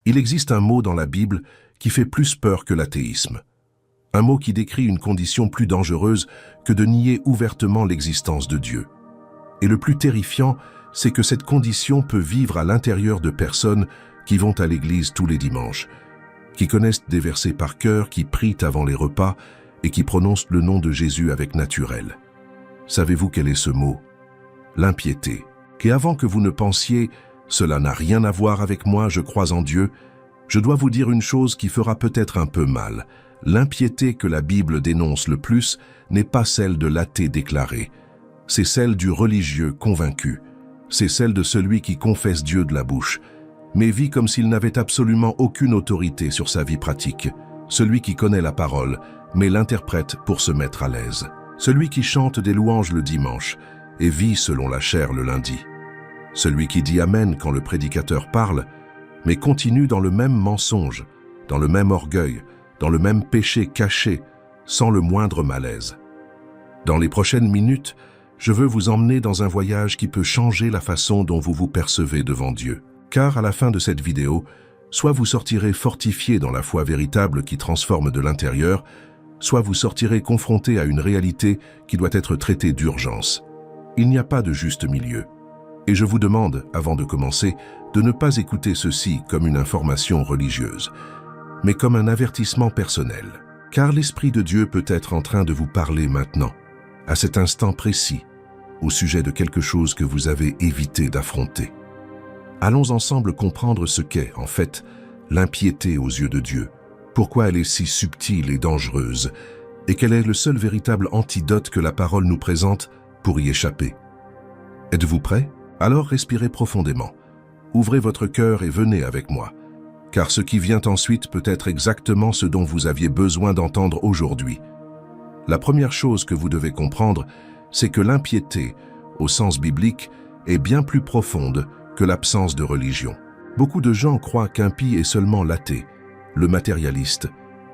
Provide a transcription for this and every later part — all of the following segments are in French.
Il existe un mot dans la Bible qui fait plus peur que l'athéisme. Un mot qui décrit une condition plus dangereuse que de nier ouvertement l'existence de Dieu. Et le plus terrifiant, c'est que cette condition peut vivre à l'intérieur de personnes qui vont à l'église tous les dimanches, qui connaissent des versets par cœur, qui prient avant les repas et qui prononcent le nom de Jésus avec naturel. Savez-vous quel est ce mot? L'impiété. Et avant que vous ne pensiez « cela n'a rien à voir avec moi, je crois en Dieu », je dois vous dire une chose qui fera peut-être un peu mal. L'impiété que la Bible dénonce le plus n'est pas celle de l'athée déclaré. C'est celle du religieux convaincu. C'est celle de celui qui confesse Dieu de la bouche, mais vit comme s'il n'avait absolument aucune autorité sur sa vie pratique. Celui qui connaît la parole, mais l'interprète pour se mettre à l'aise. Celui qui chante des louanges le dimanche et vit selon la chair le lundi. Celui qui dit Amen quand le prédicateur parle, mais continue dans le même mensonge, dans le même orgueil, dans le même péché caché, sans le moindre malaise. Dans les prochaines minutes, je veux vous emmener dans un voyage qui peut changer la façon dont vous vous percevez devant Dieu. Car à la fin de cette vidéo, soit vous sortirez fortifié dans la foi véritable qui transforme de l'intérieur, soit vous sortirez confronté à une réalité qui doit être traitée d'urgence. Il n'y a pas de juste milieu. Et je vous demande, avant de commencer, de ne pas écouter ceci comme une information religieuse, mais comme un avertissement personnel. Car l'Esprit de Dieu peut être en train de vous parler maintenant, à cet instant précis, au sujet de quelque chose que vous avez évité d'affronter. Allons ensemble comprendre ce qu'est, en fait, l'impiété aux yeux de Dieu, pourquoi elle est si subtile et dangereuse, et quel est le seul véritable antidote que la parole nous présente pour y échapper. Êtes-vous prêts? Alors respirez profondément. Ouvrez votre cœur et venez avec moi, car ce qui vient ensuite peut être exactement ce dont vous aviez besoin d'entendre aujourd'hui. La première chose que vous devez comprendre, c'est que l'impiété, au sens biblique, est bien plus profonde que l'absence de religion. Beaucoup de gens croient qu'impie est seulement l'athée, le matérialiste,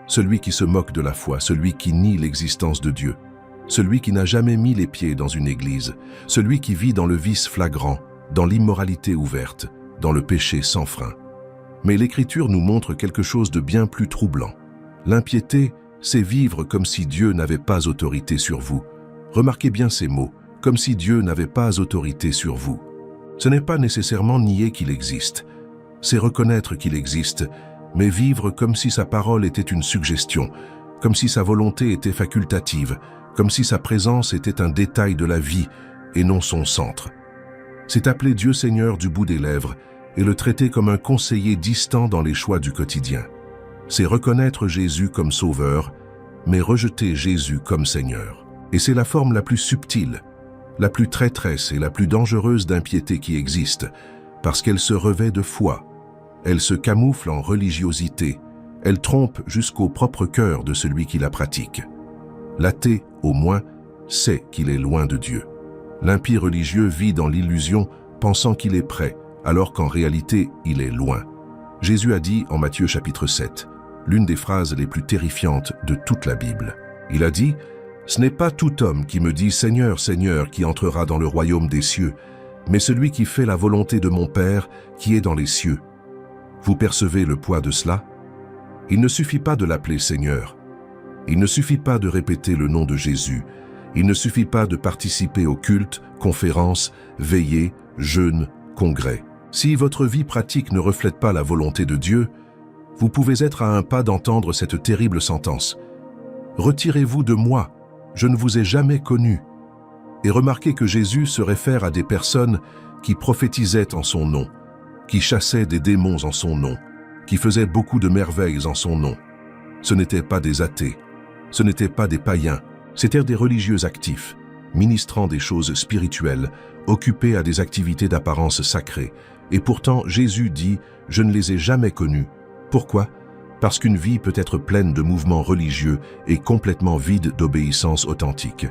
celui qui se moque de la foi, celui qui nie l'existence de Dieu, celui qui n'a jamais mis les pieds dans une église, celui qui vit dans le vice flagrant, dans l'immoralité ouverte, dans le péché sans frein. Mais l'Écriture nous montre quelque chose de bien plus troublant. L'impiété, c'est vivre comme si Dieu n'avait pas autorité sur vous. Remarquez bien ces mots, comme si Dieu n'avait pas autorité sur vous. Ce n'est pas nécessairement nier qu'il existe, c'est reconnaître qu'il existe, mais vivre comme si sa parole était une suggestion, comme si sa volonté était facultative, comme si sa présence était un détail de la vie et non son centre. C'est appeler Dieu Seigneur du bout des lèvres et le traiter comme un conseiller distant dans les choix du quotidien. C'est reconnaître Jésus comme Sauveur, mais rejeter Jésus comme Seigneur. Et c'est la forme la plus subtile, la plus traîtresse et la plus dangereuse d'impiété qui existe, parce qu'elle se revêt de foi. Elle se camoufle en religiosité. Elle trompe jusqu'au propre cœur de celui qui la pratique. L'athée, au moins, sait qu'il est loin de Dieu. L'impie religieux vit dans l'illusion, pensant qu'il est près, alors qu'en réalité, il est loin. Jésus a dit en Matthieu chapitre 7, l'une des phrases les plus terrifiantes de toute la Bible. Il a dit « Ce n'est pas tout homme qui me dit « Seigneur, Seigneur » qui entrera dans le royaume des cieux, mais celui qui fait la volonté de mon Père qui est dans les cieux. » Vous percevez le poids de cela? Il ne suffit pas de l'appeler Seigneur. Il ne suffit pas de répéter le nom de Jésus. Il ne suffit pas de participer aux cultes, conférences, veillées, jeûnes, congrès. Si votre vie pratique ne reflète pas la volonté de Dieu, vous pouvez être à un pas d'entendre cette terrible sentence. « Retirez-vous de moi, je ne vous ai jamais connu. » Et remarquez que Jésus se réfère à des personnes qui prophétisaient en son nom, qui chassaient des démons en son nom, qui faisaient beaucoup de merveilles en son nom. Ce n'étaient pas des athées, ce n'étaient pas des païens, c'étaient des religieux actifs, ministrant des choses spirituelles, occupés à des activités d'apparence sacrée. Et pourtant, Jésus dit « Je ne les ai jamais connus ». Pourquoi? Parce qu'une vie peut être pleine de mouvements religieux et complètement vide d'obéissance authentique.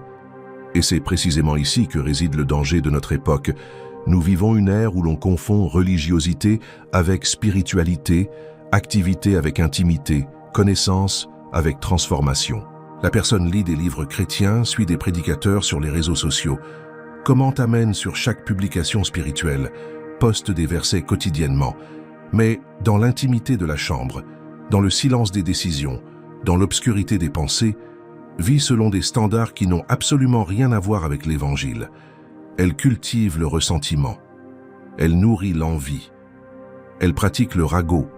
Et c'est précisément ici que réside le danger de notre époque. Nous vivons une ère où l'on confond religiosité avec spiritualité, activité avec intimité, connaissance avec transformation. La personne lit des livres chrétiens, suit des prédicateurs sur les réseaux sociaux, commente Amen sur chaque publication spirituelle, poste des versets quotidiennement, Mais dans l'intimité de la chambre, dans le silence des décisions, dans l'obscurité des pensées, vit selon des standards qui n'ont absolument rien à voir avec l'Évangile. Elle cultive le ressentiment. Elle nourrit l'envie. Elle pratique le ragot.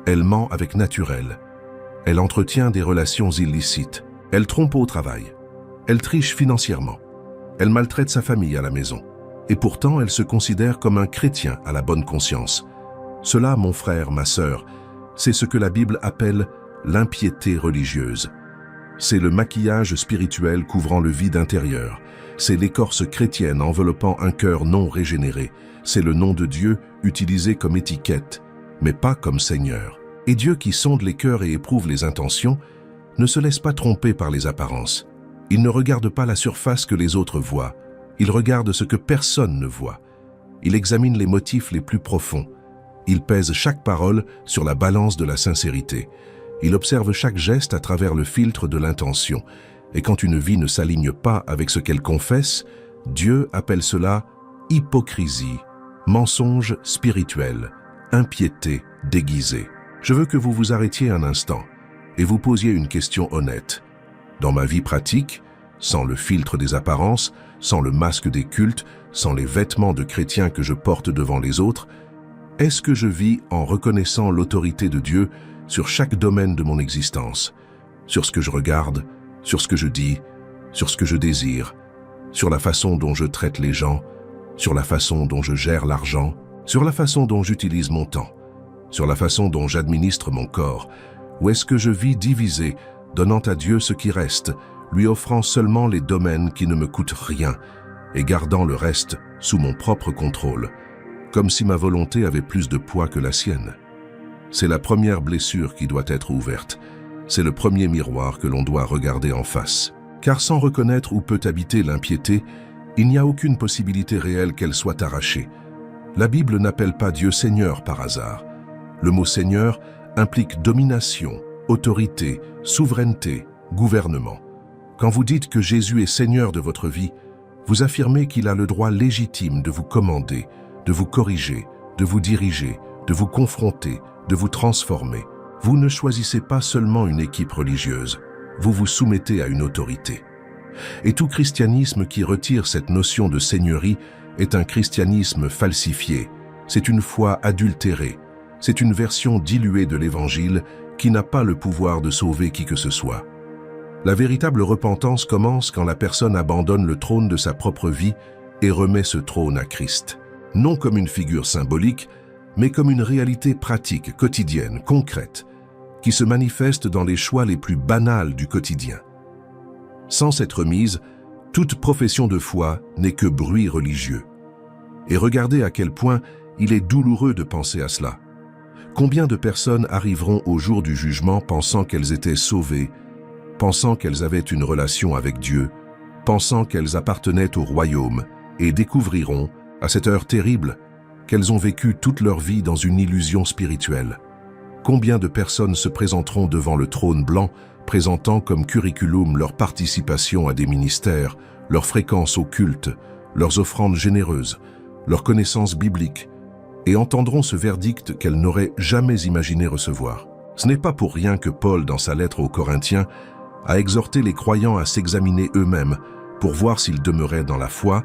Elle ment avec naturel. Elle entretient des relations illicites. Elle trompe au travail. Elle triche financièrement. Elle maltraite sa famille à la maison. Et pourtant, elle se considère comme un chrétien à la bonne conscience. Cela, mon frère, ma sœur, c'est ce que la Bible appelle l'impiété religieuse. C'est le maquillage spirituel couvrant le vide intérieur. C'est l'écorce chrétienne enveloppant un cœur non régénéré. C'est le nom de Dieu utilisé comme étiquette, mais pas comme Seigneur. Et Dieu qui sonde les cœurs et éprouve les intentions, ne se laisse pas tromper par les apparences. Il ne regarde pas la surface que les autres voient. Il regarde ce que personne ne voit. Il examine les motifs les plus profonds. Il pèse chaque parole sur la balance de la sincérité. Il observe chaque geste à travers le filtre de l'intention. Et quand une vie ne s'aligne pas avec ce qu'elle confesse, Dieu appelle cela hypocrisie, mensonge spirituel, impiété déguisée. Je veux que vous vous arrêtiez un instant et vous posiez une question honnête. Dans ma vie pratique, sans le filtre des apparences, sans le masque des cultes, sans les vêtements de chrétien que je porte devant les autres, est-ce que je vis en reconnaissant l'autorité de Dieu sur chaque domaine de mon existence, sur ce que je regarde, sur ce que je dis, sur ce que je désire, sur la façon dont je traite les gens, sur la façon dont je gère l'argent, sur la façon dont j'utilise mon temps, sur la façon dont j'administre mon corps, ou est-ce que je vis divisé, donnant à Dieu ce qui reste, lui offrant seulement les domaines qui ne me coûtent rien et gardant le reste sous mon propre contrôle, comme si ma volonté avait plus de poids que la sienne. C'est la première blessure qui doit être ouverte. C'est le premier miroir que l'on doit regarder en face. Car sans reconnaître où peut habiter l'impiété, il n'y a aucune possibilité réelle qu'elle soit arrachée. La Bible n'appelle pas Dieu Seigneur par hasard. Le mot Seigneur implique domination, autorité, souveraineté, gouvernement. Quand vous dites que Jésus est Seigneur de votre vie, vous affirmez qu'il a le droit légitime de vous commander, de vous corriger, de vous diriger, de vous confronter, de vous transformer. Vous ne choisissez pas seulement une équipe religieuse, vous vous soumettez à une autorité. Et tout christianisme qui retire cette notion de seigneurie est un christianisme falsifié. C'est une foi adultérée. C'est une version diluée de l'Évangile qui n'a pas le pouvoir de sauver qui que ce soit. La véritable repentance commence quand la personne abandonne le trône de sa propre vie et remet ce trône à Christ. Non comme une figure symbolique, mais comme une réalité pratique, quotidienne, concrète, qui se manifeste dans les choix les plus banals du quotidien. Sans cette remise, toute profession de foi n'est que bruit religieux. Et regardez à quel point il est douloureux de penser à cela. Combien de personnes arriveront au jour du jugement pensant qu'elles étaient sauvées, pensant qu'elles avaient une relation avec Dieu, pensant qu'elles appartenaient au royaume, et découvriront, à cette heure terrible, qu'elles ont vécu toute leur vie dans une illusion spirituelle. Combien de personnes se présenteront devant le trône blanc, présentant comme curriculum leur participation à des ministères, leur fréquence au culte, leurs offrandes généreuses, leurs connaissances bibliques, et entendront ce verdict qu'elles n'auraient jamais imaginé recevoir. Ce n'est pas pour rien que Paul, dans sa lettre aux Corinthiens, a exhorté les croyants à s'examiner eux-mêmes pour voir s'ils demeuraient dans la foi,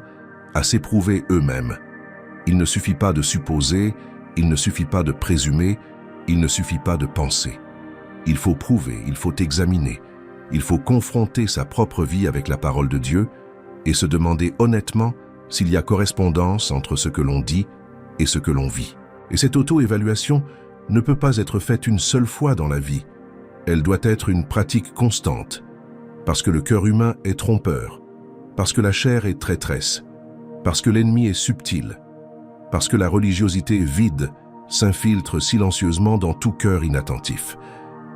à s'éprouver eux-mêmes. Il ne suffit pas de supposer, il ne suffit pas de présumer, il ne suffit pas de penser. Il faut prouver, il faut examiner, il faut confronter sa propre vie avec la parole de Dieu et se demander honnêtement s'il y a correspondance entre ce que l'on dit et ce que l'on vit. Et cette auto-évaluation ne peut pas être faite une seule fois dans la vie. Elle doit être une pratique constante, parce que le cœur humain est trompeur, parce que la chair est traîtresse, parce que l'ennemi est subtil, parce que la religiosité vide s'infiltre silencieusement dans tout cœur inattentif.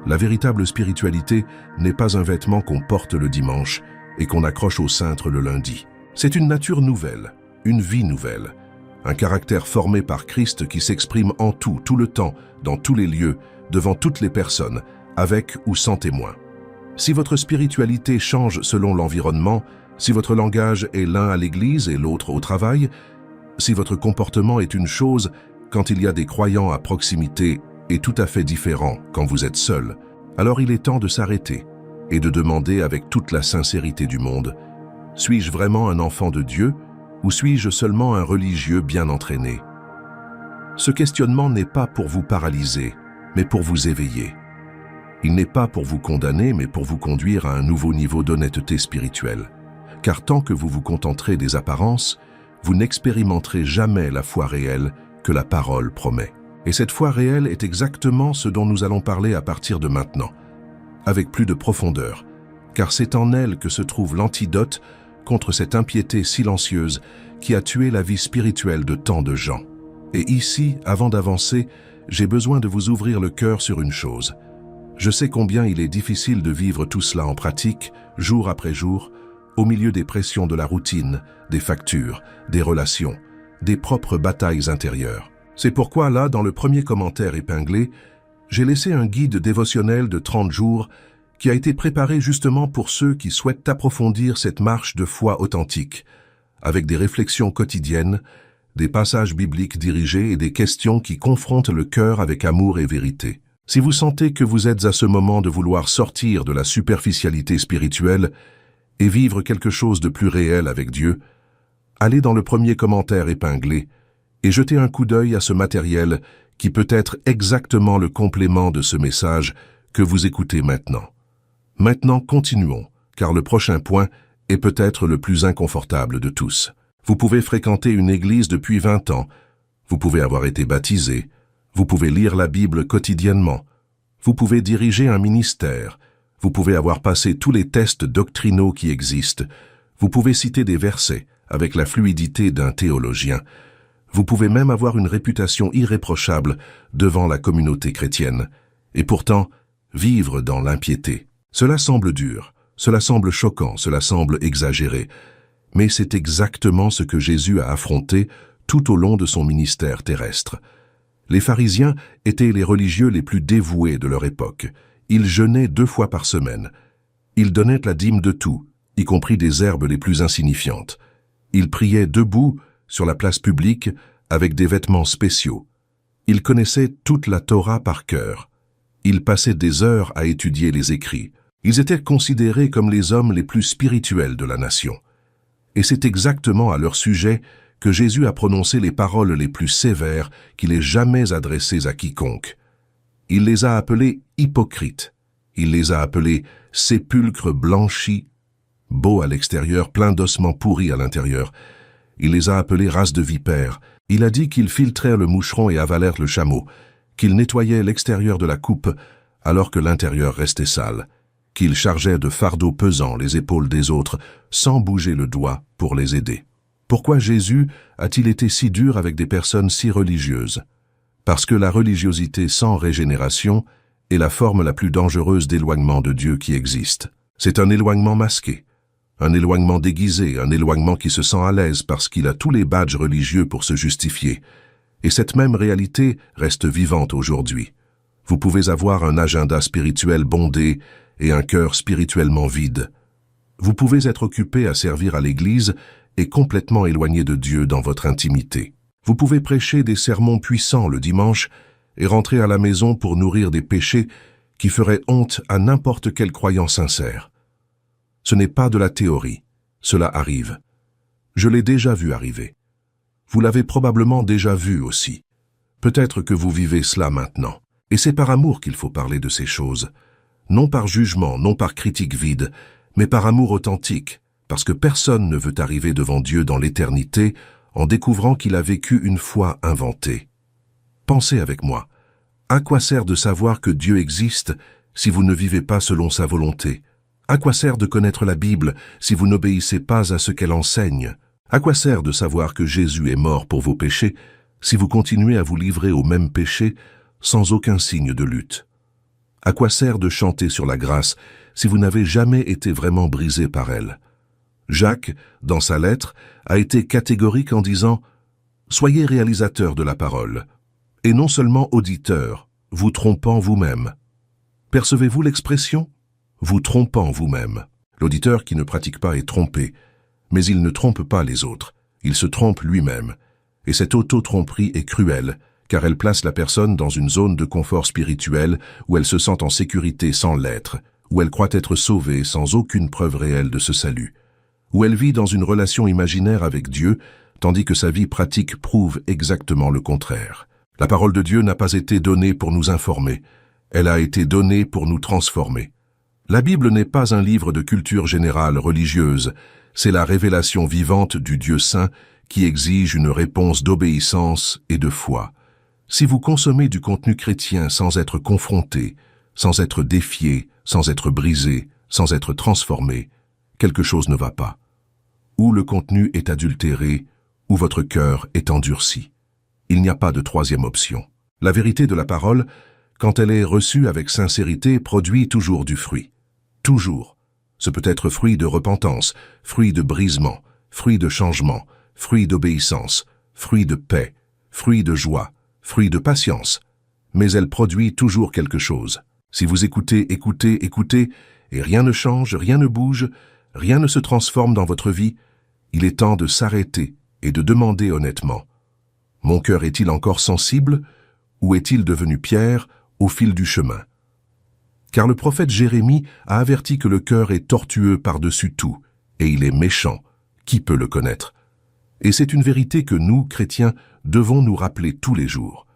La véritable spiritualité n'est pas un vêtement qu'on porte le dimanche et qu'on accroche au cintre le lundi. C'est une nature nouvelle, une vie nouvelle, un caractère formé par Christ qui s'exprime en tout le temps, dans tous les lieux, devant toutes les personnes, avec ou sans témoin. Si votre spiritualité change selon l'environnement, si votre langage est l'un à l'église et l'autre au travail, si votre comportement est une chose quand il y a des croyants à proximité et tout à fait différents quand vous êtes seul, alors il est temps de s'arrêter et de demander avec toute la sincérité du monde, suis-je vraiment un enfant de Dieu ou suis-je seulement un religieux bien entraîné? Ce questionnement n'est pas pour vous paralyser, mais pour vous éveiller. Il n'est pas pour vous condamner, mais pour vous conduire à un nouveau niveau d'honnêteté spirituelle. Car tant que vous vous contenterez des apparences, vous n'expérimenterez jamais la foi réelle que la parole promet. Et cette foi réelle est exactement ce dont nous allons parler à partir de maintenant, avec plus de profondeur, car c'est en elle que se trouve l'antidote contre cette impiété silencieuse qui a tué la vie spirituelle de tant de gens. Et ici, avant d'avancer, j'ai besoin de vous ouvrir le cœur sur une chose. Je sais combien il est difficile de vivre tout cela en pratique, jour après jour, au milieu des pressions de la routine, des factures, des relations, des propres batailles intérieures. C'est pourquoi là, dans le premier commentaire épinglé, j'ai laissé un guide dévotionnel de 30 jours qui a été préparé justement pour ceux qui souhaitent approfondir cette marche de foi authentique, avec des réflexions quotidiennes, des passages bibliques dirigés et des questions qui confrontent le cœur avec amour et vérité. Si vous sentez que vous êtes à ce moment de vouloir sortir de la superficialité spirituelle et vivre quelque chose de plus réel avec Dieu, allez dans le premier commentaire épinglé et jetez un coup d'œil à ce matériel qui peut être exactement le complément de ce message que vous écoutez maintenant. Maintenant, continuons, car le prochain point est peut-être le plus inconfortable de tous. Vous pouvez fréquenter une église depuis 20 ans, vous pouvez avoir été baptisé, vous pouvez lire la Bible quotidiennement, vous pouvez diriger un ministère, vous pouvez avoir passé tous les tests doctrinaux qui existent, vous pouvez citer des versets avec la fluidité d'un théologien, vous pouvez même avoir une réputation irréprochable devant la communauté chrétienne, et pourtant vivre dans l'impiété. Cela semble dur, cela semble choquant, cela semble exagéré, mais c'est exactement ce que Jésus a affronté tout au long de son ministère terrestre. Les pharisiens étaient les religieux les plus dévoués de leur époque. Ils jeûnaient 2 fois par semaine. Ils donnaient la dîme de tout, y compris des herbes les plus insignifiantes. Ils priaient debout sur la place publique avec des vêtements spéciaux. Ils connaissaient toute la Torah par cœur. Ils passaient des heures à étudier les écrits. Ils étaient considérés comme les hommes les plus spirituels de la nation. Et c'est exactement à leur sujet que Jésus a prononcé les paroles les plus sévères qu'il ait jamais adressées à quiconque. Il les a appelés hypocrites. Il les a appelés sépulcres blanchis, beaux à l'extérieur, pleins d'ossements pourris à l'intérieur. Il les a appelés race de vipères. Il a dit qu'ils filtrèrent le moucheron et avalèrent le chameau, qu'ils nettoyaient l'extérieur de la coupe alors que l'intérieur restait sale, qu'ils chargeaient de fardeaux pesants les épaules des autres sans bouger le doigt pour les aider. Pourquoi Jésus a-t-il été si dur avec des personnes si religieuses? Parce que la religiosité sans régénération est la forme la plus dangereuse d'éloignement de Dieu qui existe. C'est un éloignement masqué, un éloignement déguisé, un éloignement qui se sent à l'aise parce qu'il a tous les badges religieux pour se justifier. Et cette même réalité reste vivante aujourd'hui. Vous pouvez avoir un agenda spirituel bondé et un cœur spirituellement vide. Vous pouvez être occupé à servir à l'Église et complètement éloigné de Dieu dans votre intimité. Vous pouvez prêcher des sermons puissants le dimanche et rentrer à la maison pour nourrir des péchés qui feraient honte à n'importe quel croyant sincère. Ce n'est pas de la théorie, cela arrive. Je l'ai déjà vu arriver. Vous l'avez probablement déjà vu aussi. Peut-être que vous vivez cela maintenant. Et c'est par amour qu'il faut parler de ces choses. Non par jugement, non par critique vide, mais par amour authentique, parce que personne ne veut arriver devant Dieu dans l'éternité en découvrant qu'il a vécu une foi inventée. Pensez avec moi. À quoi sert de savoir que Dieu existe si vous ne vivez pas selon sa volonté? À quoi sert de connaître la Bible si vous n'obéissez pas à ce qu'elle enseigne? À quoi sert de savoir que Jésus est mort pour vos péchés si vous continuez à vous livrer aux mêmes péchés sans aucun signe de lutte? À quoi sert de chanter sur la grâce si vous n'avez jamais été vraiment brisé par elle? Jacques, dans sa lettre, a été catégorique en disant « Soyez réalisateur de la parole, et non seulement auditeur, vous trompant vous-même. » Percevez-vous l'expression? Vous trompant vous-même. L'auditeur qui ne pratique pas est trompé, mais il ne trompe pas les autres, il se trompe lui-même. Et cette auto-tromperie est cruelle, car elle place la personne dans une zone de confort spirituel où elle se sent en sécurité sans l'être, où elle croit être sauvée sans aucune preuve réelle de ce salut, où elle vit dans une relation imaginaire avec Dieu, tandis que sa vie pratique prouve exactement le contraire. La parole de Dieu n'a pas été donnée pour nous informer, elle a été donnée pour nous transformer. La Bible n'est pas un livre de culture générale religieuse, c'est la révélation vivante du Dieu saint qui exige une réponse d'obéissance et de foi. Si vous consommez du contenu chrétien sans être confronté, sans être défié, sans être brisé, sans être transformé, quelque chose ne va pas. Ou le contenu est adultéré, ou votre cœur est endurci. Il n'y a pas de troisième option. La vérité de la parole, quand elle est reçue avec sincérité, produit toujours du fruit. Toujours. Ce peut être fruit de repentance, fruit de brisement, fruit de changement, fruit d'obéissance, fruit de paix, fruit de joie, fruit de patience. Mais elle produit toujours quelque chose. Si vous écoutez, écoutez, écoutez, et rien ne change, rien ne bouge, rien ne se transforme dans votre vie, il est temps de s'arrêter et de demander honnêtement. Mon cœur est-il encore sensible ou est-il devenu pierre au fil du chemin? Car le prophète Jérémie a averti que le cœur est tortueux par-dessus tout, et il est méchant. Qui peut le connaître? Et c'est une vérité que nous, chrétiens, devons nous rappeler tous les jours.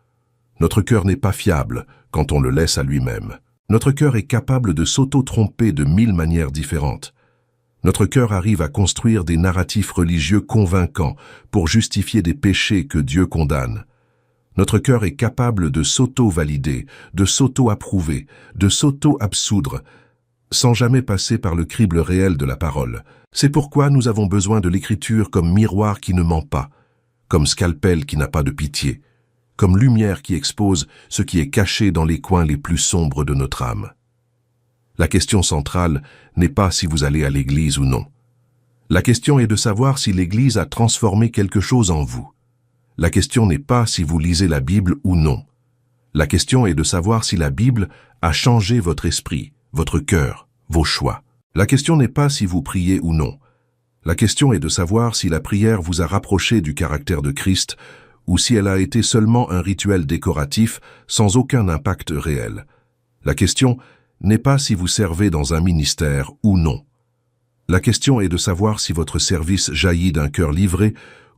Notre cœur n'est pas fiable quand on le laisse à lui-même. Notre cœur est capable de s'auto-tromper de 1000 manières différentes. Notre cœur arrive à construire des narratifs religieux convaincants pour justifier des péchés que Dieu condamne. Notre cœur est capable de s'auto-valider, de s'auto-approuver, de s'auto-absoudre, sans jamais passer par le crible réel de la parole. C'est pourquoi nous avons besoin de l'Écriture comme miroir qui ne ment pas, comme scalpel qui n'a pas de pitié, comme lumière qui expose ce qui est caché dans les coins les plus sombres de notre âme. La question centrale n'est pas si vous allez à l'église ou non. La question est de savoir si l'église a transformé quelque chose en vous. La question n'est pas si vous lisez la Bible ou non. La question est de savoir si la Bible a changé votre esprit, votre cœur, vos choix. La question n'est pas si vous priez ou non. La question est de savoir si la prière vous a rapproché du caractère de Christ ou si elle a été seulement un rituel décoratif sans aucun impact réel. La question n'est pas si vous servez dans un ministère ou non. La question est de savoir si votre service jaillit d'un cœur livré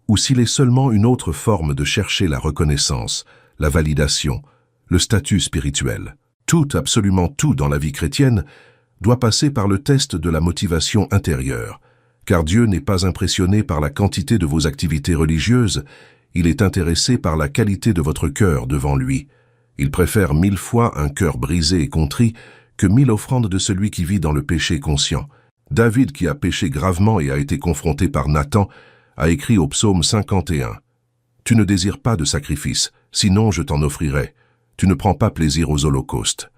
ou s'il est seulement une autre forme de chercher la reconnaissance, la validation, le statut spirituel. Tout, absolument tout dans la vie chrétienne, doit passer par le test de la motivation intérieure, car Dieu n'est pas impressionné par la quantité de vos activités religieuses, il est intéressé par la qualité de votre cœur devant lui. Il préfère 1000 fois un cœur brisé et contrit que 1000 offrandes de celui qui vit dans le péché conscient. David, qui a péché gravement et a été confronté par Nathan, a écrit au psaume 51. « Tu ne désires pas de sacrifice, sinon je t'en offrirai. Tu ne prends pas plaisir aux holocaustes.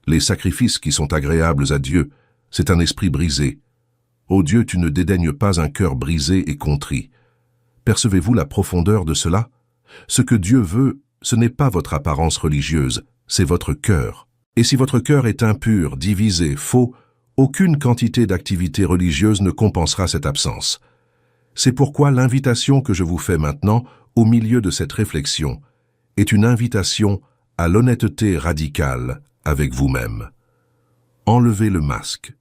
Les sacrifices qui sont agréables à Dieu, c'est un esprit brisé. Ô Dieu, tu ne dédaignes pas un cœur brisé et contrit. » Percevez-vous la profondeur de cela? Ce que Dieu veut, ce n'est pas votre apparence religieuse, c'est votre cœur. Et si votre cœur est impur, divisé, faux, aucune quantité d'activité religieuse ne compensera cette absence. C'est pourquoi l'invitation que je vous fais maintenant, au milieu de cette réflexion, est une invitation à l'honnêteté radicale avec vous-même. Enlevez le masque.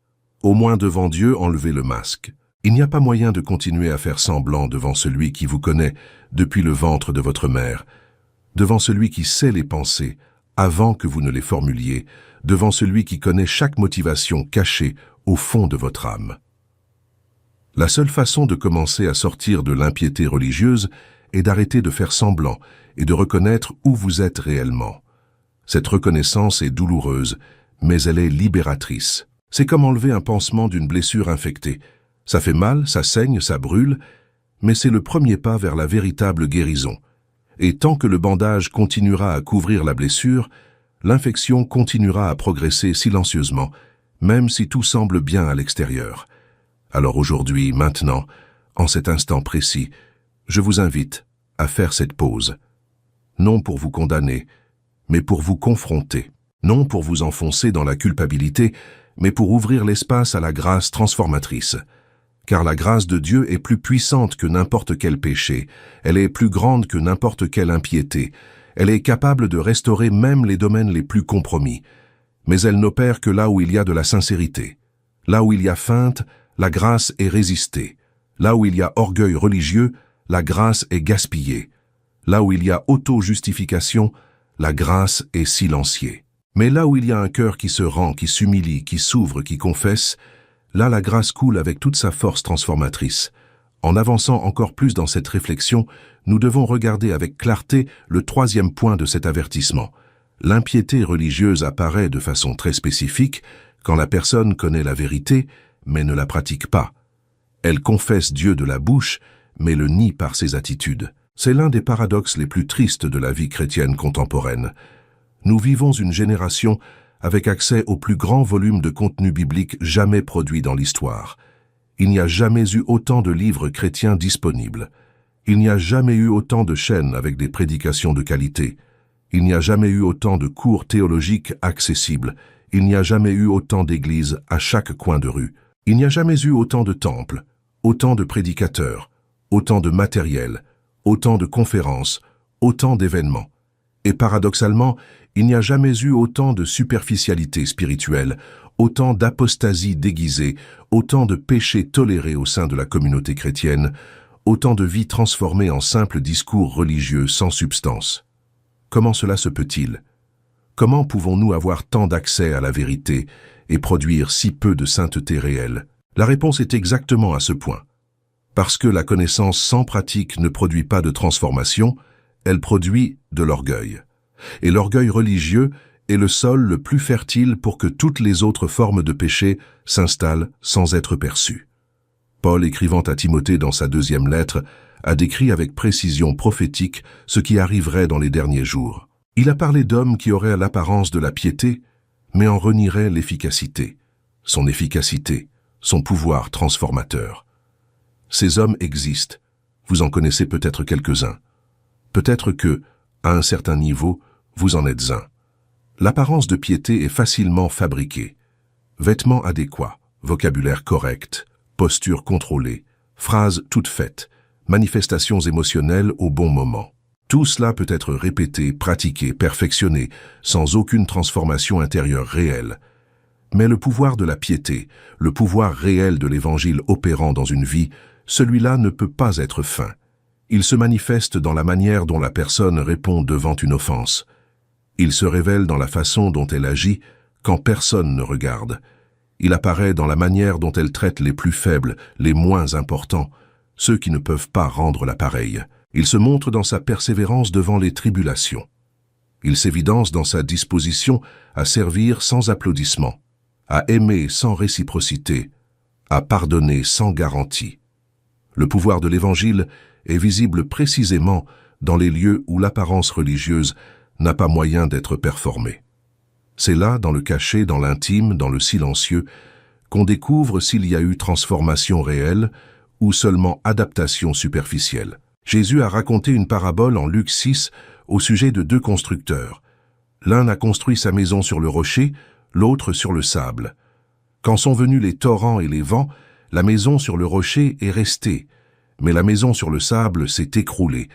Au moins devant Dieu, enlevez le masque. Il n'y a pas moyen de continuer à faire semblant devant celui qui vous connaît depuis le ventre de votre mère, devant celui qui sait les pensées avant que vous ne les formuliez, devant celui qui connaît chaque motivation cachée au fond de votre âme. La seule façon de commencer à sortir de l'impiété religieuse est d'arrêter de faire semblant et de reconnaître où vous êtes réellement. Cette reconnaissance est douloureuse, mais elle est libératrice. C'est comme enlever un pansement d'une blessure infectée. Ça fait mal, ça saigne, ça brûle, mais c'est le premier pas vers la véritable guérison. Et tant que le bandage continuera à couvrir la blessure, l'infection continuera à progresser silencieusement, même si tout semble bien à l'extérieur. Alors aujourd'hui, maintenant, en cet instant précis, je vous invite à faire cette pause. Non pour vous condamner, mais pour vous confronter. Non pour vous enfoncer dans la culpabilité, mais pour ouvrir l'espace à la grâce transformatrice. Car la grâce de Dieu est plus puissante que n'importe quel péché, elle est plus grande que n'importe quelle impiété, Elle est capable de restaurer même les domaines les plus compromis. Mais elle n'opère que là où il y a de la sincérité. Là où il y a feinte, la grâce est résistée. Là où il y a orgueil religieux, la grâce est gaspillée. Là où il y a auto-justification, la grâce est silenciée. Mais là où il y a un cœur qui se rend, qui s'humilie, qui s'ouvre, qui confesse, là la grâce coule avec toute sa force transformatrice. En avançant encore plus dans cette réflexion, nous devons regarder avec clarté le troisième point de cet avertissement. L'impiété religieuse apparaît de façon très spécifique quand la personne connaît la vérité, mais ne la pratique pas. Elle confesse Dieu de la bouche, mais le nie par ses attitudes. C'est l'un des paradoxes les plus tristes de la vie chrétienne contemporaine. Nous vivons une génération avec accès au plus grand volume de contenu biblique jamais produit dans l'histoire. Il n'y a jamais eu autant de livres chrétiens disponibles. Il n'y a jamais eu autant de chaînes avec des prédications de qualité. Il n'y a jamais eu autant de cours théologiques accessibles. Il n'y a jamais eu autant d'églises à chaque coin de rue. Il n'y a jamais eu autant de temples, autant de prédicateurs, autant de matériel, autant de conférences, autant d'événements. Et paradoxalement, il n'y a jamais eu autant de superficialité spirituelle, autant d'apostasie déguisée, autant de péchés tolérés au sein de la communauté chrétienne, autant de vies transformées en simples discours religieux sans substance. Comment cela se peut-il? Comment pouvons-nous avoir tant d'accès à la vérité et produire si peu de sainteté réelle? La réponse est exactement à ce point. Parce que la connaissance sans pratique ne produit pas de transformation, elle produit de l'orgueil. Et l'orgueil religieux est le sol le plus fertile pour que toutes les autres formes de péché s'installent sans être perçues. Paul, écrivant à Timothée dans sa deuxième lettre, a décrit avec précision prophétique ce qui arriverait dans les derniers jours. Il a parlé d'hommes qui auraient l'apparence de la piété, mais en renieraient l'efficacité, son pouvoir transformateur. Ces hommes existent, vous en connaissez peut-être quelques-uns. Peut-être que, à un certain niveau, vous en êtes un. L'apparence de piété est facilement fabriquée. Vêtements adéquats, vocabulaire correct, posture contrôlée, phrases toutes faites, manifestations émotionnelles au bon moment. Tout cela peut être répété, pratiqué, perfectionné, sans aucune transformation intérieure réelle. Mais le pouvoir de la piété, le pouvoir réel de l'Évangile opérant dans une vie, celui-là ne peut pas être feint. Il se manifeste dans la manière dont la personne répond devant une offense. Il se révèle dans la façon dont elle agit quand personne ne regarde. Il apparaît dans la manière dont elle traite les plus faibles, les moins importants, ceux qui ne peuvent pas rendre l'appareil. Il se montre dans sa persévérance devant les tribulations. Il s'évidence dans sa disposition à servir sans applaudissement, à aimer sans réciprocité, à pardonner sans garantie. Le pouvoir de l'Évangile est visible précisément dans les lieux où l'apparence religieuse n'a pas moyen d'être performée. C'est là, dans le caché, dans l'intime, dans le silencieux, qu'on découvre s'il y a eu transformation réelle ou seulement adaptation superficielle. Jésus a raconté une parabole en Luc 6 au sujet de deux constructeurs. L'un a construit sa maison sur le rocher, l'autre sur le sable. Quand sont venus les torrents et les vents, la maison sur le rocher est restée, mais la maison sur le sable s'est écroulée,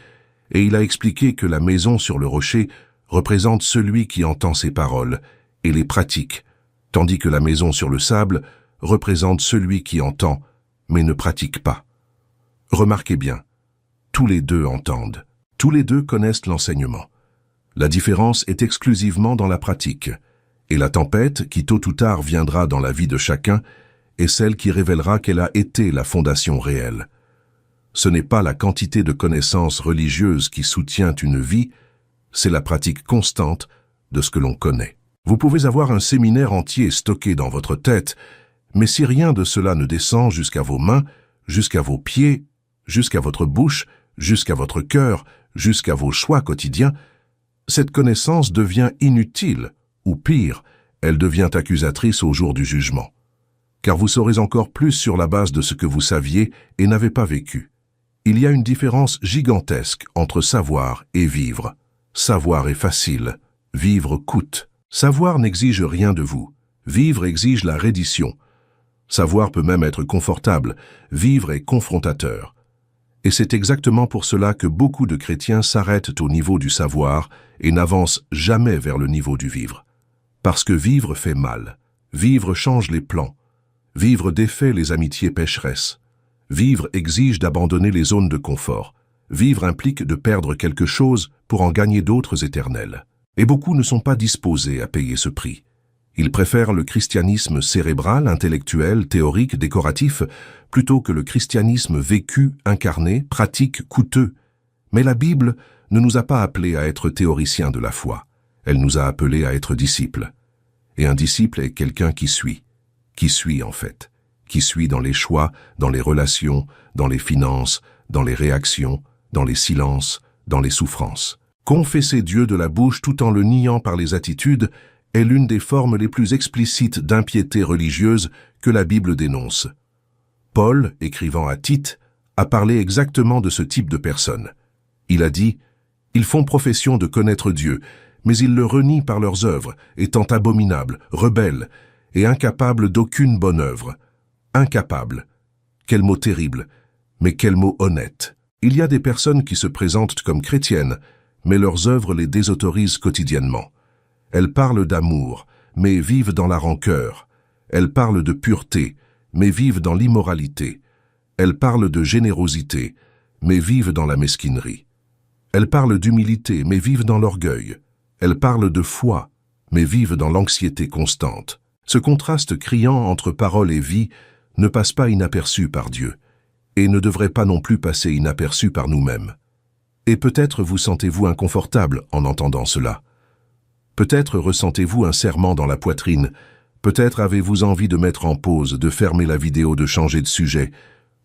et il a expliqué que la maison sur le rocher représente celui qui entend ses paroles et les pratique, tandis que la maison sur le sable représente celui qui entend, mais ne pratique pas. Remarquez bien, tous les deux entendent, tous les deux connaissent l'enseignement. La différence est exclusivement dans la pratique, et la tempête, qui tôt ou tard viendra dans la vie de chacun, est celle qui révélera quelle a été la fondation réelle. Ce n'est pas la quantité de connaissances religieuses qui soutient une vie, c'est la pratique constante de ce que l'on connaît. Vous pouvez avoir un séminaire entier stocké dans votre tête, mais si rien de cela ne descend jusqu'à vos mains, jusqu'à vos pieds, jusqu'à votre bouche, jusqu'à votre cœur, jusqu'à vos choix quotidiens, cette connaissance devient inutile, ou pire, elle devient accusatrice au jour du jugement. Car vous saurez encore plus sur la base de ce que vous saviez et n'avez pas vécu. Il y a une différence gigantesque entre savoir et vivre. Savoir est facile, vivre coûte. Savoir n'exige rien de vous, vivre exige la reddition. Savoir peut même être confortable, vivre est confrontateur. Et c'est exactement pour cela que beaucoup de chrétiens s'arrêtent au niveau du savoir et n'avancent jamais vers le niveau du vivre. Parce que vivre fait mal, vivre change les plans, vivre défait les amitiés pécheresses, vivre exige d'abandonner les zones de confort, vivre implique de perdre quelque chose pour en gagner d'autres éternelles. Et beaucoup ne sont pas disposés à payer ce prix. Ils préfèrent le christianisme cérébral, intellectuel, théorique, décoratif, plutôt que le christianisme vécu, incarné, pratique, coûteux. Mais la Bible ne nous a pas appelés à être théoriciens de la foi. Elle nous a appelés à être disciples. Et un disciple est quelqu'un qui suit en fait, qui suit dans les choix, dans les relations, dans les finances, dans les réactions, dans les silences, dans les souffrances. Confesser Dieu de la bouche tout en le niant par les attitudes est l'une des formes les plus explicites d'impiété religieuse que la Bible dénonce. Paul, écrivant à Tite, a parlé exactement de ce type de personnes. Il a dit « Ils font profession de connaître Dieu, mais ils le renient par leurs œuvres, étant abominables, rebelles et incapables d'aucune bonne œuvre. » Incapable. Quel mot terrible, mais quel mot honnête. Il y a des personnes qui se présentent comme chrétiennes, mais leurs œuvres les désautorisent quotidiennement. Elles parlent d'amour, mais vivent dans la rancœur. Elles parlent de pureté, mais vivent dans l'immoralité. Elles parlent de générosité, mais vivent dans la mesquinerie. Elles parlent d'humilité, mais vivent dans l'orgueil. Elles parlent de foi, mais vivent dans l'anxiété constante. Ce contraste criant entre parole et vie ne passe pas inaperçu par Dieu, et ne devrait pas non plus passer inaperçu par nous-mêmes. Et peut-être vous sentez-vous inconfortable en entendant cela. Peut-être ressentez-vous un serrement dans la poitrine. Peut-être avez-vous envie de mettre en pause, de fermer la vidéo, de changer de sujet.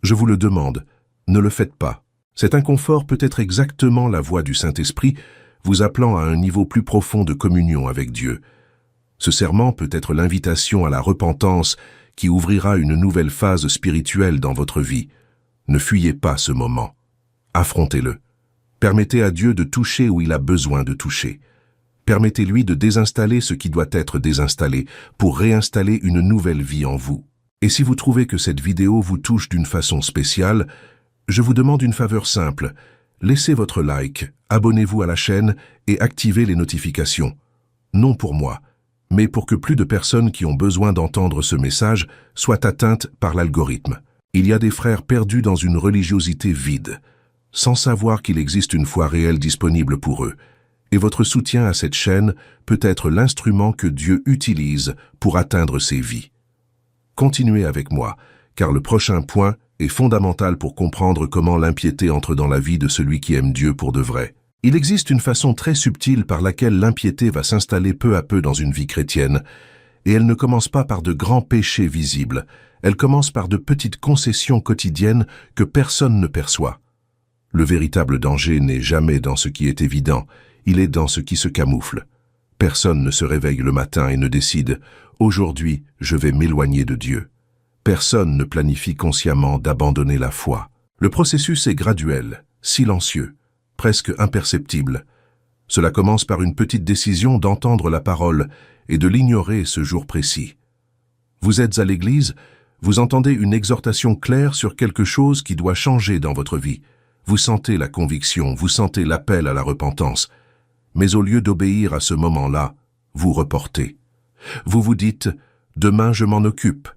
Je vous le demande, ne le faites pas. Cet inconfort peut être exactement la voix du Saint-Esprit vous appelant à un niveau plus profond de communion avec Dieu. Ce serment peut être l'invitation à la repentance qui ouvrira une nouvelle phase spirituelle dans votre vie. Ne fuyez pas ce moment. Affrontez-le. Permettez à Dieu de toucher où il a besoin de toucher. Permettez-lui de désinstaller ce qui doit être désinstallé pour réinstaller une nouvelle vie en vous. Et si vous trouvez que cette vidéo vous touche d'une façon spéciale, je vous demande une faveur simple. Laissez votre like, abonnez-vous à la chaîne et activez les notifications. Non pour moi, mais pour que plus de personnes qui ont besoin d'entendre ce message soient atteintes par l'algorithme. Il y a des frères perdus dans une religiosité vide, sans savoir qu'il existe une foi réelle disponible pour eux. Et votre soutien à cette chaîne peut être l'instrument que Dieu utilise pour atteindre ces vies. Continuez avec moi, car le prochain point est fondamental pour comprendre comment l'impiété entre dans la vie de celui qui aime Dieu pour de vrai. Il existe une façon très subtile par laquelle l'impiété va s'installer peu à peu dans une vie chrétienne, et elle ne commence pas par de grands péchés visibles, elle commence par de petites concessions quotidiennes que personne ne perçoit. Le véritable danger n'est jamais dans ce qui est évident, il est dans ce qui se camoufle. Personne ne se réveille le matin et ne décide « Aujourd'hui, je vais m'éloigner de Dieu ». Personne ne planifie consciemment d'abandonner la foi. Le processus est graduel, silencieux, presque imperceptible. Cela commence par une petite décision d'entendre la parole et de l'ignorer ce jour précis. Vous êtes à l'église, vous entendez une exhortation claire sur quelque chose qui doit changer dans votre vie. Vous sentez la conviction, vous sentez l'appel à la repentance. Mais au lieu d'obéir à ce moment-là, vous reportez. Vous vous dites « Demain je m'en occupe,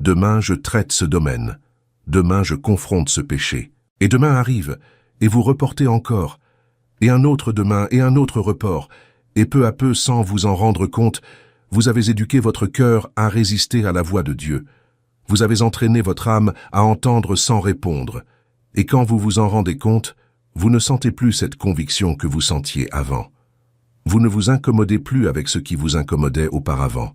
demain je traite ce domaine, demain je confronte ce péché. » Et demain arrive, et vous reportez encore, et un autre demain, et un autre report, et peu à peu, sans vous en rendre compte, vous avez éduqué votre cœur à résister à la voix de Dieu. Vous avez entraîné votre âme à entendre sans répondre, et quand vous vous en rendez compte, vous ne sentez plus cette conviction que vous sentiez avant. Vous ne vous incommodez plus avec ce qui vous incommodait auparavant.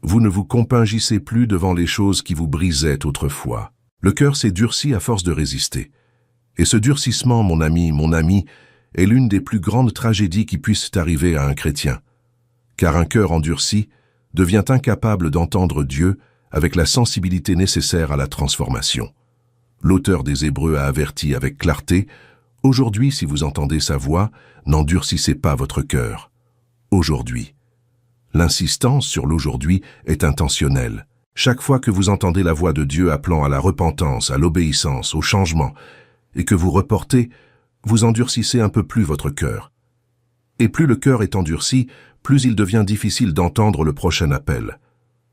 Vous ne vous compingissez plus devant les choses qui vous brisaient autrefois. Le cœur s'est durci à force de résister. Et ce durcissement, mon ami, est l'une des plus grandes tragédies qui puissent arriver à un chrétien. Car un cœur endurci devient incapable d'entendre Dieu avec la sensibilité nécessaire à la transformation. L'auteur des Hébreux a averti avec clarté « Aujourd'hui, si vous entendez sa voix, n'endurcissez pas votre cœur. » Aujourd'hui. L'insistance sur l'aujourd'hui est intentionnelle. Chaque fois que vous entendez la voix de Dieu appelant à la repentance, à l'obéissance, au changement, et que vous reportez, vous endurcissez un peu plus votre cœur. Et plus le cœur est endurci, plus il devient difficile d'entendre le prochain appel.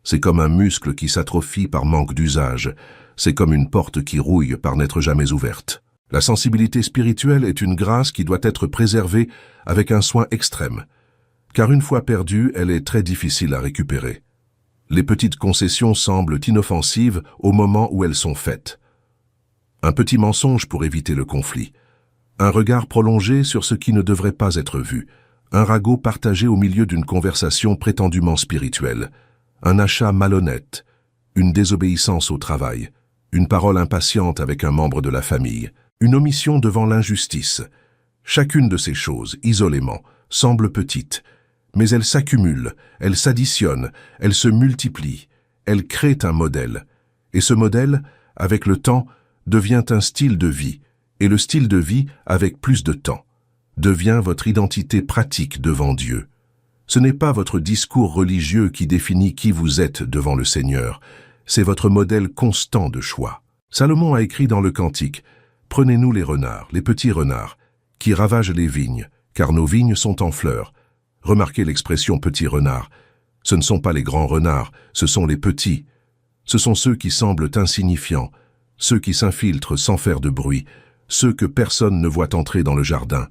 C'est comme un muscle qui s'atrophie par manque d'usage. C'est comme une porte qui rouille par n'être jamais ouverte. La sensibilité spirituelle est une grâce qui doit être préservée avec un soin extrême, car une fois perdue, elle est très difficile à récupérer. Les petites concessions semblent inoffensives au moment où elles sont faites. Un petit mensonge pour éviter le conflit. Un regard prolongé sur ce qui ne devrait pas être vu. Un ragot partagé au milieu d'une conversation prétendument spirituelle. Un achat malhonnête. Une désobéissance au travail. Une parole impatiente avec un membre de la famille. Une omission devant l'injustice. Chacune de ces choses, isolément, semble petite, mais elles s'accumulent, elles s'additionnent, elles se multiplient, elles créent un modèle. Et ce modèle, avec le temps, devient un style de vie, et le style de vie, avec plus de temps, devient votre identité pratique devant Dieu. Ce n'est pas votre discours religieux qui définit qui vous êtes devant le Seigneur, c'est votre modèle constant de choix. Salomon a écrit dans le Cantique « Prenez-nous les renards, les petits renards, qui ravagent les vignes, car nos vignes sont en fleurs. » Remarquez l'expression « petit renard ». Ce ne sont pas les grands renards, ce sont les petits. Ce sont ceux qui semblent insignifiants, ceux qui s'infiltrent sans faire de bruit, ceux que personne ne voit entrer dans le jardin.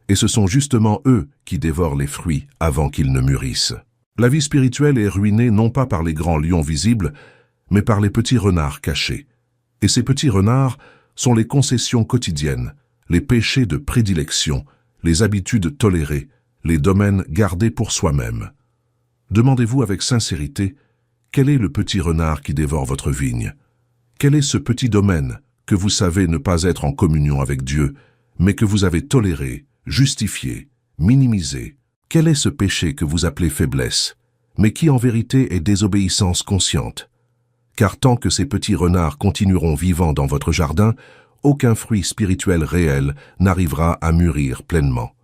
Et ce sont justement eux qui dévorent les fruits avant qu'ils ne mûrissent. La vie spirituelle est ruinée non pas par les grands lions visibles, mais par les petits renards cachés. Et ces petits renards sont les concessions quotidiennes, les péchés de prédilection, les habitudes tolérées, les domaines gardés pour soi-même. Demandez-vous avec sincérité, quel est le petit renard qui dévore votre vigne? Quel est ce petit domaine que vous savez ne pas être en communion avec Dieu, mais que vous avez toléré, justifié, minimisé? Quel est ce péché que vous appelez faiblesse, mais qui en vérité est désobéissance consciente? Car tant que ces petits renards continueront vivant dans votre jardin, aucun fruit spirituel réel n'arrivera à mûrir pleinement.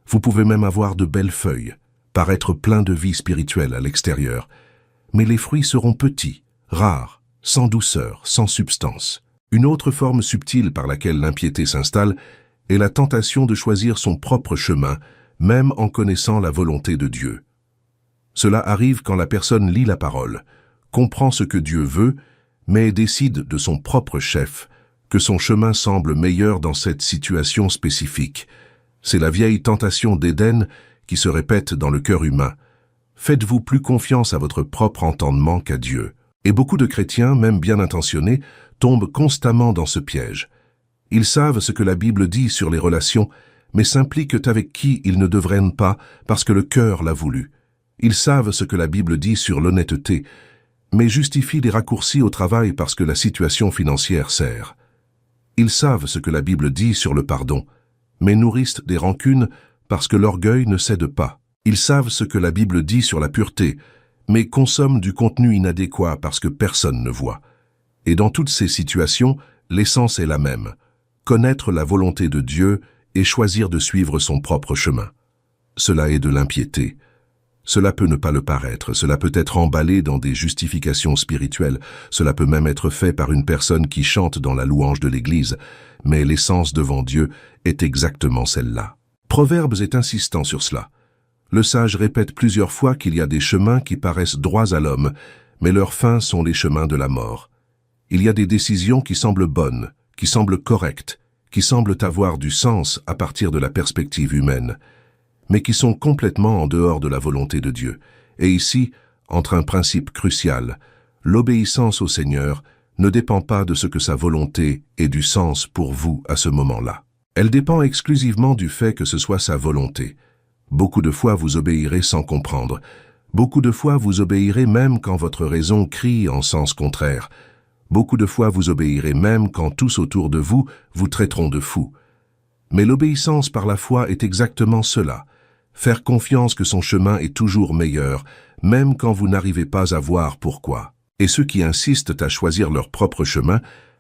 Vous pouvez même avoir de belles feuilles, paraître plein de vie spirituelle à l'extérieur, mais les fruits seront petits, rares, sans douceur, sans substance. Une autre forme subtile par laquelle l'impiété s'installe est la tentation de choisir son propre chemin, même en connaissant la volonté de Dieu. Cela arrive quand la personne lit la parole, comprend ce que Dieu veut, mais décide de son propre chef, que son chemin semble meilleur dans cette situation spécifique. C'est la vieille tentation d'Éden qui se répète dans le cœur humain. Faites-vous plus confiance à votre propre entendement qu'à Dieu. Et beaucoup de chrétiens, même bien intentionnés, tombent constamment dans ce piège. Ils savent ce que la Bible dit sur les relations, mais s'impliquent avec qui ils ne devraient pas parce que le cœur l'a voulu. Ils savent ce que la Bible dit sur l'honnêteté, mais justifient les raccourcis au travail parce que la situation financière sert. Ils savent ce que la Bible dit sur le pardon, mais nourrissent des rancunes parce que l'orgueil ne cède pas. Ils savent ce que la Bible dit sur la pureté, mais consomment du contenu inadéquat parce que personne ne voit. Et dans toutes ces situations, l'essence est la même, connaître la volonté de Dieu et choisir de suivre son propre chemin. Cela est de l'impiété. Cela peut ne pas le paraître, cela peut être emballé dans des justifications spirituelles, cela peut même être fait par une personne qui chante dans la louange de l'Église, mais l'essence devant Dieu est exactement celle-là. Proverbes est insistant sur cela. Le sage répète plusieurs fois qu'il y a des chemins qui paraissent droits à l'homme, mais leurs fins sont les chemins de la mort. Il y a des décisions qui semblent bonnes, qui semblent correctes, qui semblent avoir du sens à partir de la perspective humaine, mais qui sont complètement en dehors de la volonté de Dieu. Et ici, entre un principe crucial, l'obéissance au Seigneur ne dépend pas de ce que sa volonté ait du sens pour vous à ce moment-là. Elle dépend exclusivement du fait que ce soit sa volonté. Beaucoup de fois vous obéirez sans comprendre. Beaucoup de fois vous obéirez même quand votre raison crie en sens contraire. Beaucoup de fois vous obéirez même quand tous autour de vous vous traiteront de fous. Mais l'obéissance par la foi est exactement cela. Faire confiance que son chemin est toujours meilleur, même quand vous n'arrivez pas à voir pourquoi. Et ceux qui insistent à choisir leur propre chemin,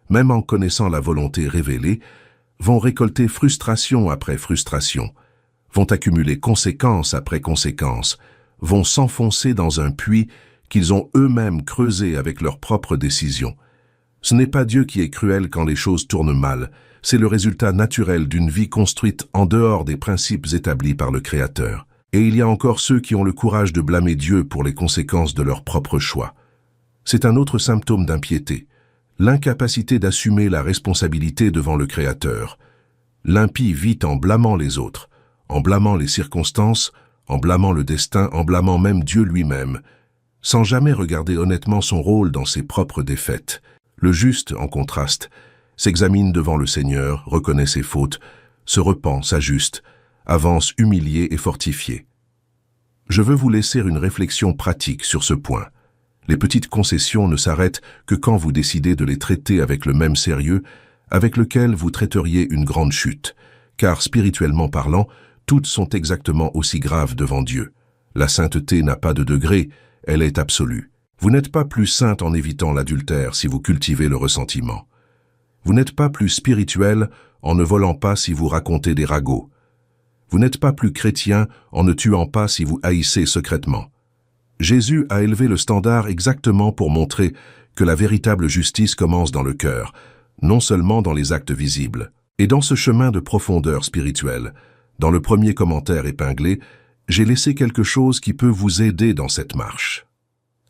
même en connaissant la volonté révélée, vont récolter frustration après frustration, vont accumuler conséquence après conséquence, vont s'enfoncer dans un puits qu'ils ont eux-mêmes creusé avec leurs propres décisions. Ce n'est pas Dieu qui est cruel quand les choses tournent mal, c'est le résultat naturel d'une vie construite en dehors des principes établis par le Créateur. Et il y a encore ceux qui ont le courage de blâmer Dieu pour les conséquences de leurs propres choix. C'est un autre symptôme d'impiété, l'incapacité d'assumer la responsabilité devant le Créateur. L'impie vit en blâmant les autres, en blâmant les circonstances, en blâmant le destin, en blâmant même Dieu lui-même, sans jamais regarder honnêtement son rôle dans ses propres défaites. Le juste, en contraste, s'examine devant le Seigneur, reconnaît ses fautes, se repent, s'ajuste, avance humilié et fortifié. Je veux vous laisser une réflexion pratique sur ce point. Les petites concessions ne s'arrêtent que quand vous décidez de les traiter avec le même sérieux avec lequel vous traiteriez une grande chute, car spirituellement parlant, toutes sont exactement aussi graves devant Dieu. La sainteté n'a pas de degré, elle est absolue. Vous n'êtes pas plus sainte en évitant l'adultère si vous cultivez le ressentiment. Vous n'êtes pas plus spirituel en ne volant pas si vous racontez des ragots. Vous n'êtes pas plus chrétien en ne tuant pas si vous haïssez secrètement. Jésus a élevé le standard exactement pour montrer que la véritable justice commence dans le cœur, non seulement dans les actes visibles. Et dans ce chemin de profondeur spirituelle, dans le premier commentaire épinglé, j'ai laissé quelque chose qui peut vous aider dans cette marche.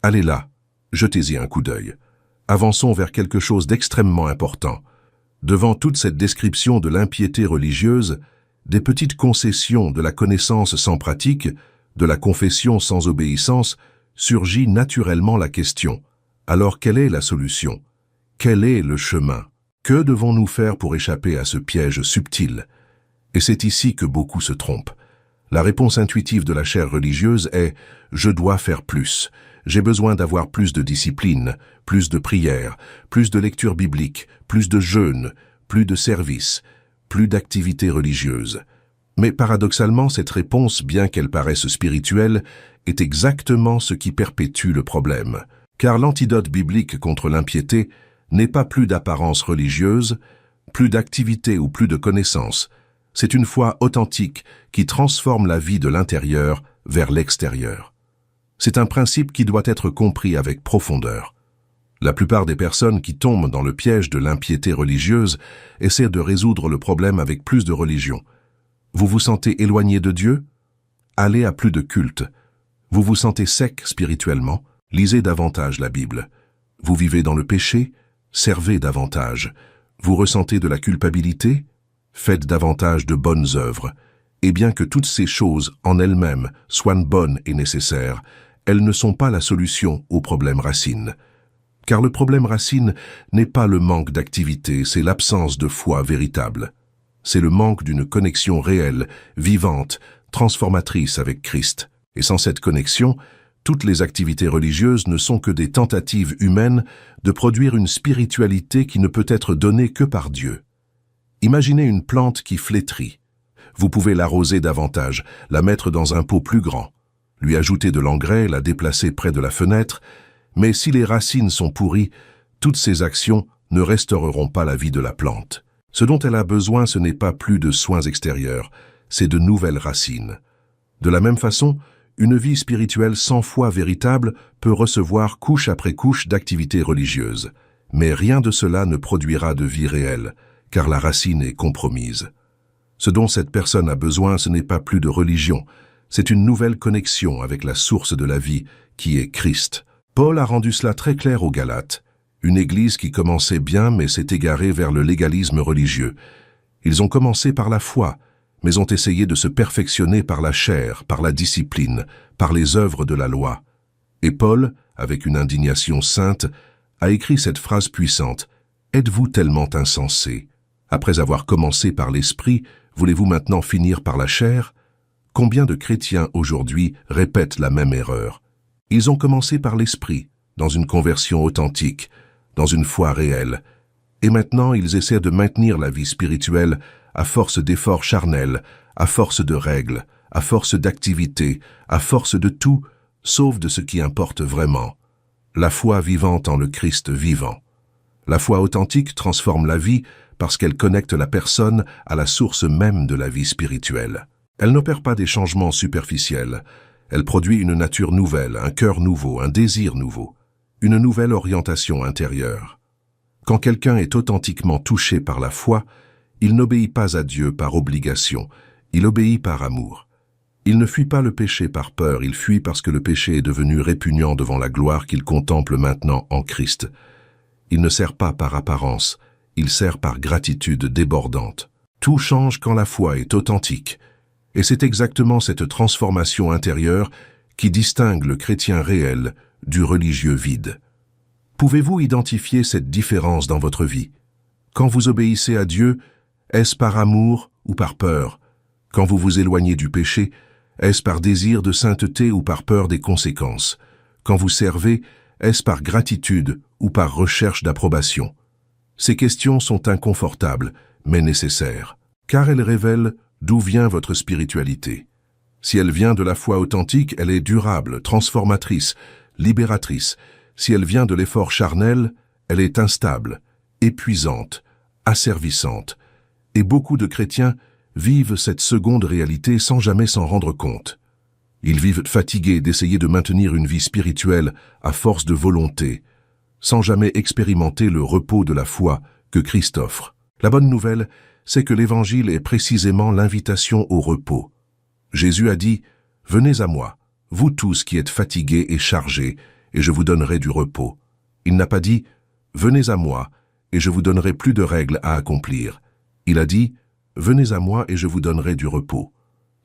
Allez là, jetez-y un coup d'œil. Avançons vers quelque chose d'extrêmement important. Devant toute cette description de l'impiété religieuse, des petites concessions de la connaissance sans pratique, de la confession sans obéissance, surgit naturellement la question. Alors quelle est la solution? Quel est le chemin? Que devons-nous faire pour échapper à ce piège subtil? Et c'est ici que beaucoup se trompent. La réponse intuitive de la chair religieuse est « je dois faire plus ». J'ai besoin d'avoir plus de discipline, plus de prières, plus de lecture biblique, plus de jeûne, plus de service, plus d'activités religieuses. Mais paradoxalement, cette réponse, bien qu'elle paraisse spirituelle, est exactement ce qui perpétue le problème. Car l'antidote biblique contre l'impiété n'est pas plus d'apparence religieuse, plus d'activité ou plus de connaissances. C'est une foi authentique qui transforme la vie de l'intérieur vers l'extérieur. C'est un principe qui doit être compris avec profondeur. La plupart des personnes qui tombent dans le piège de l'impiété religieuse essaient de résoudre le problème avec plus de religion. Vous vous sentez éloigné de Dieu? Allez à plus de culte. Vous vous sentez sec spirituellement? Lisez davantage la Bible. Vous vivez dans le péché? Servez davantage. Vous ressentez de la culpabilité? Faites davantage de bonnes œuvres. Et bien que toutes ces choses en elles-mêmes soient bonnes et nécessaires, elles ne sont pas la solution au problème racine. Car le problème racine n'est pas le manque d'activité, c'est l'absence de foi véritable. C'est le manque d'une connexion réelle, vivante, transformatrice avec Christ. Et sans cette connexion, toutes les activités religieuses ne sont que des tentatives humaines de produire une spiritualité qui ne peut être donnée que par Dieu. Imaginez une plante qui flétrit. Vous pouvez l'arroser davantage, la mettre dans un pot plus grand, lui ajouter de l'engrais, la déplacer près de la fenêtre, mais si les racines sont pourries, toutes ces actions ne restaureront pas la vie de la plante. Ce dont elle a besoin, ce n'est pas plus de soins extérieurs, c'est de nouvelles racines. De la même façon, une vie spirituelle sans foi véritable peut recevoir couche après couche d'activités religieuses, mais rien de cela ne produira de vie réelle, car la racine est compromise. Ce dont cette personne a besoin, ce n'est pas plus de religion, c'est une nouvelle connexion avec la source de la vie, qui est Christ. Paul a rendu cela très clair aux Galates, une église qui commençait bien mais s'est égarée vers le légalisme religieux. Ils ont commencé par la foi, mais ont essayé de se perfectionner par la chair, par la discipline, par les œuvres de la loi. Et Paul, avec une indignation sainte, a écrit cette phrase puissante « Êtes-vous tellement insensés? Après avoir commencé par l'esprit, voulez-vous maintenant finir par la chair ?» Combien de chrétiens aujourd'hui répètent la même erreur? Ils ont commencé par l'esprit, dans une conversion authentique, dans une foi réelle, et maintenant ils essaient de maintenir la vie spirituelle à force d'efforts charnels, à force de règles, à force d'activités, à force de tout, sauf de ce qui importe vraiment. La foi vivante en le Christ vivant. La foi authentique transforme la vie parce qu'elle connecte la personne à la source même de la vie spirituelle. Elle n'opère pas des changements superficiels. Elle produit une nature nouvelle, un cœur nouveau, un désir nouveau, une nouvelle orientation intérieure. Quand quelqu'un est authentiquement touché par la foi, il n'obéit pas à Dieu par obligation, il obéit par amour. Il ne fuit pas le péché par peur, il fuit parce que le péché est devenu répugnant devant la gloire qu'il contemple maintenant en Christ. Il ne sert pas par apparence, il sert par gratitude débordante. Tout change quand la foi est authentique. Et c'est exactement cette transformation intérieure qui distingue le chrétien réel du religieux vide. Pouvez-vous identifier cette différence dans votre vie? Quand vous obéissez à Dieu, est-ce par amour ou par peur? Quand vous vous éloignez du péché, est-ce par désir de sainteté ou par peur des conséquences? Quand vous servez, est-ce par gratitude ou par recherche d'approbation? Ces questions sont inconfortables, mais nécessaires, car elles révèlent d'où vient votre spiritualité. Si elle vient de la foi authentique, elle est durable, transformatrice, libératrice. Si elle vient de l'effort charnel, elle est instable, épuisante, asservissante. Et beaucoup de chrétiens vivent cette seconde réalité sans jamais s'en rendre compte. Ils vivent fatigués d'essayer de maintenir une vie spirituelle à force de volonté, sans jamais expérimenter le repos de la foi que Christ offre. La bonne nouvelle, c'est que l'Évangile est précisément l'invitation au repos. Jésus a dit « Venez à moi, vous tous qui êtes fatigués et chargés, et je vous donnerai du repos. » Il n'a pas dit « Venez à moi, et je vous donnerai plus de règles à accomplir. » Il a dit « Venez à moi et je vous donnerai du repos. »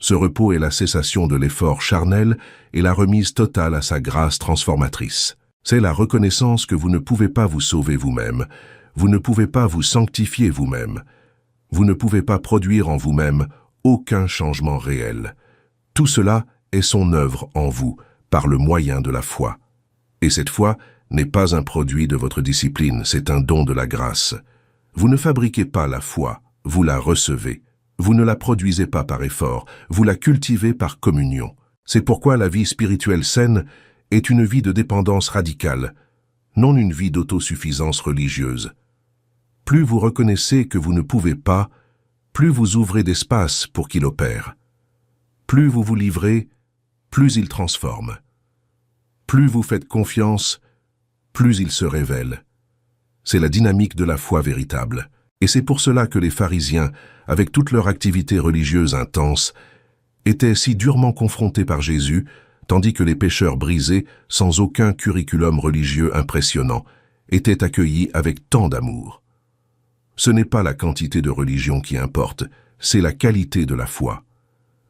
Ce repos est la cessation de l'effort charnel et la remise totale à sa grâce transformatrice. C'est la reconnaissance que vous ne pouvez pas vous sauver vous-même, vous ne pouvez pas vous sanctifier vous-même, vous ne pouvez pas produire en vous-même aucun changement réel. Tout cela est son œuvre en vous, par le moyen de la foi. Et cette foi n'est pas un produit de votre discipline, c'est un don de la grâce. Vous ne fabriquez pas la foi, vous la recevez. Vous ne la produisez pas par effort, vous la cultivez par communion. C'est pourquoi la vie spirituelle saine est une vie de dépendance radicale, non une vie d'autosuffisance religieuse. Plus vous reconnaissez que vous ne pouvez pas, plus vous ouvrez d'espace pour qu'il opère. Plus vous vous livrez, plus il transforme. Plus vous faites confiance, plus il se révèle. C'est la dynamique de la foi véritable. Et c'est pour cela que les pharisiens, avec toute leur activité religieuse intense, étaient si durement confrontés par Jésus, tandis que les pécheurs brisés, sans aucun curriculum religieux impressionnant, étaient accueillis avec tant d'amour. Ce n'est pas la quantité de religion qui importe, c'est la qualité de la foi.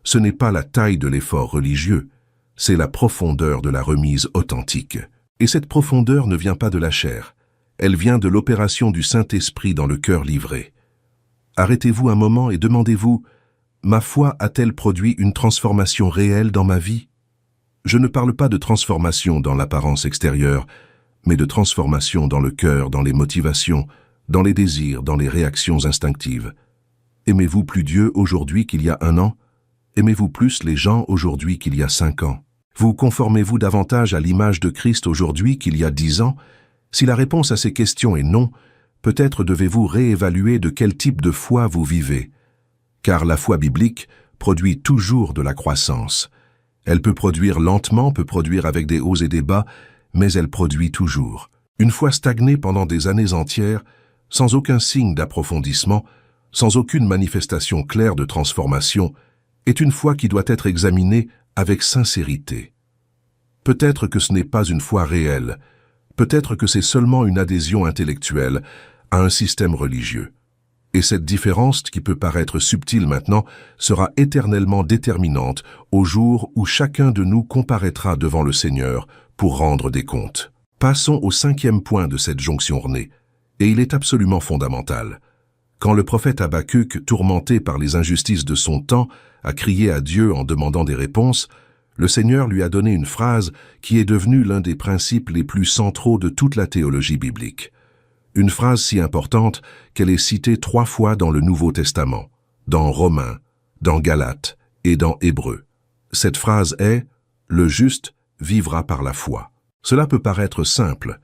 Ce n'est pas la taille de l'effort religieux, c'est la profondeur de la remise authentique. Et cette profondeur ne vient pas de la chair. Elle vient de l'opération du Saint-Esprit dans le cœur livré. Arrêtez-vous un moment et demandez-vous, ma foi a-t-elle produit une transformation réelle dans ma vie? Je ne parle pas de transformation dans l'apparence extérieure, mais de transformation dans le cœur, dans les motivations, dans les désirs, dans les réactions instinctives. Aimez-vous plus Dieu aujourd'hui qu'il y a 1 an? Aimez-vous plus les gens aujourd'hui qu'il y a 5 ans? Vous conformez-vous davantage à l'image de Christ aujourd'hui qu'il y a 10 ans? Si la réponse à ces questions est non, peut-être devez-vous réévaluer de quel type de foi vous vivez. Car la foi biblique produit toujours de la croissance. Elle peut produire lentement, peut produire avec des hauts et des bas, mais elle produit toujours. Une foi stagnée pendant des années entières, sans aucun signe d'approfondissement, sans aucune manifestation claire de transformation, est une foi qui doit être examinée avec sincérité. Peut-être que ce n'est pas une foi réelle, peut-être que c'est seulement une adhésion intellectuelle à un système religieux. Et cette différence, qui peut paraître subtile maintenant, sera éternellement déterminante au jour où chacun de nous comparaîtra devant le Seigneur pour rendre des comptes. Passons au 5e point de cette jonction ornée, et il est absolument fondamental. Quand le prophète Habacuc, tourmenté par les injustices de son temps, a crié à Dieu en demandant des réponses, le Seigneur lui a donné une phrase qui est devenue l'un des principes les plus centraux de toute la théologie biblique. Une phrase si importante qu'elle est citée 3 fois dans le Nouveau Testament, dans Romains, dans Galates et dans Hébreux. Cette phrase est « Le juste vivra par la foi ». Cela peut paraître simple,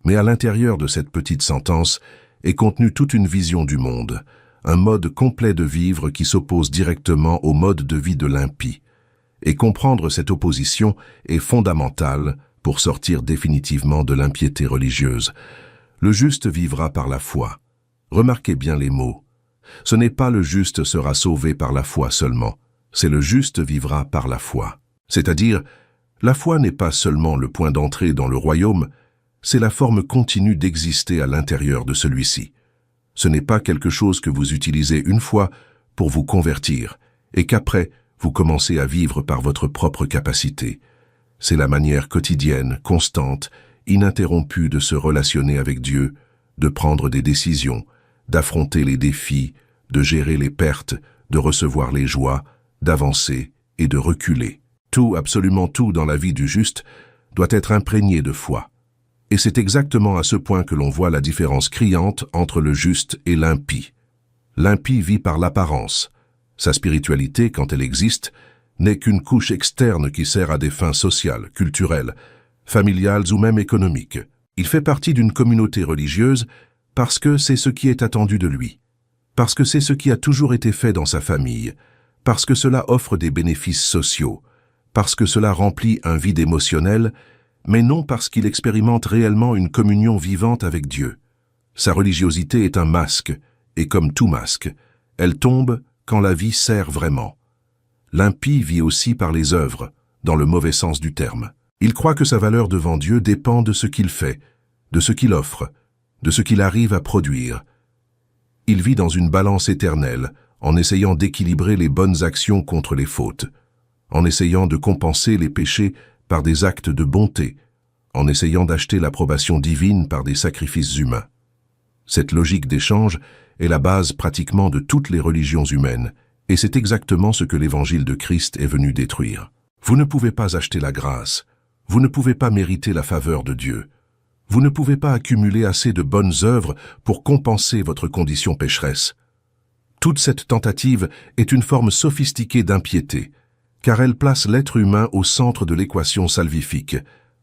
mais à l'intérieur de cette petite sentence est contenue toute une vision du monde, un mode complet de vivre qui s'oppose directement au mode de vie de l'impie. Et comprendre cette opposition est fondamental pour sortir définitivement de l'impiété religieuse. Le juste vivra par la foi. Remarquez bien les mots. Ce n'est pas le juste sera sauvé par la foi seulement, c'est le juste vivra par la foi. C'est-à-dire, la foi n'est pas seulement le point d'entrée dans le royaume, c'est la forme continue d'exister à l'intérieur de celui-ci. Ce n'est pas quelque chose que vous utilisez une fois pour vous convertir et qu'après, vous commencez à vivre par votre propre capacité. C'est la manière quotidienne, constante, ininterrompue de se relationner avec Dieu, de prendre des décisions, d'affronter les défis, de gérer les pertes, de recevoir les joies, d'avancer et de reculer. Tout, absolument tout dans la vie du juste, doit être imprégné de foi. Et c'est exactement à ce point que l'on voit la différence criante entre le juste et l'impie. L'impie vit par l'apparence. Sa spiritualité, quand elle existe, n'est qu'une couche externe qui sert à des fins sociales, culturelles, familiales ou même économiques. Il fait partie d'une communauté religieuse parce que c'est ce qui est attendu de lui, parce que c'est ce qui a toujours été fait dans sa famille, parce que cela offre des bénéfices sociaux, parce que cela remplit un vide émotionnel, mais non parce qu'il expérimente réellement une communion vivante avec Dieu. Sa religiosité est un masque, et comme tout masque, elle tombe quand la vie sert vraiment. L'impie vit aussi par les œuvres, dans le mauvais sens du terme. Il croit que sa valeur devant Dieu dépend de ce qu'il fait, de ce qu'il offre, de ce qu'il arrive à produire. Il vit dans une balance éternelle, en essayant d'équilibrer les bonnes actions contre les fautes, en essayant de compenser les péchés par des actes de bonté, en essayant d'acheter l'approbation divine par des sacrifices humains. Cette logique d'échange est la base pratiquement de toutes les religions humaines, et c'est exactement ce que l'évangile de Christ est venu détruire. Vous ne pouvez pas acheter la grâce, vous ne pouvez pas mériter la faveur de Dieu, vous ne pouvez pas accumuler assez de bonnes œuvres pour compenser votre condition pécheresse. Toute cette tentative est une forme sophistiquée d'impiété, car elle place l'être humain au centre de l'équation salvifique,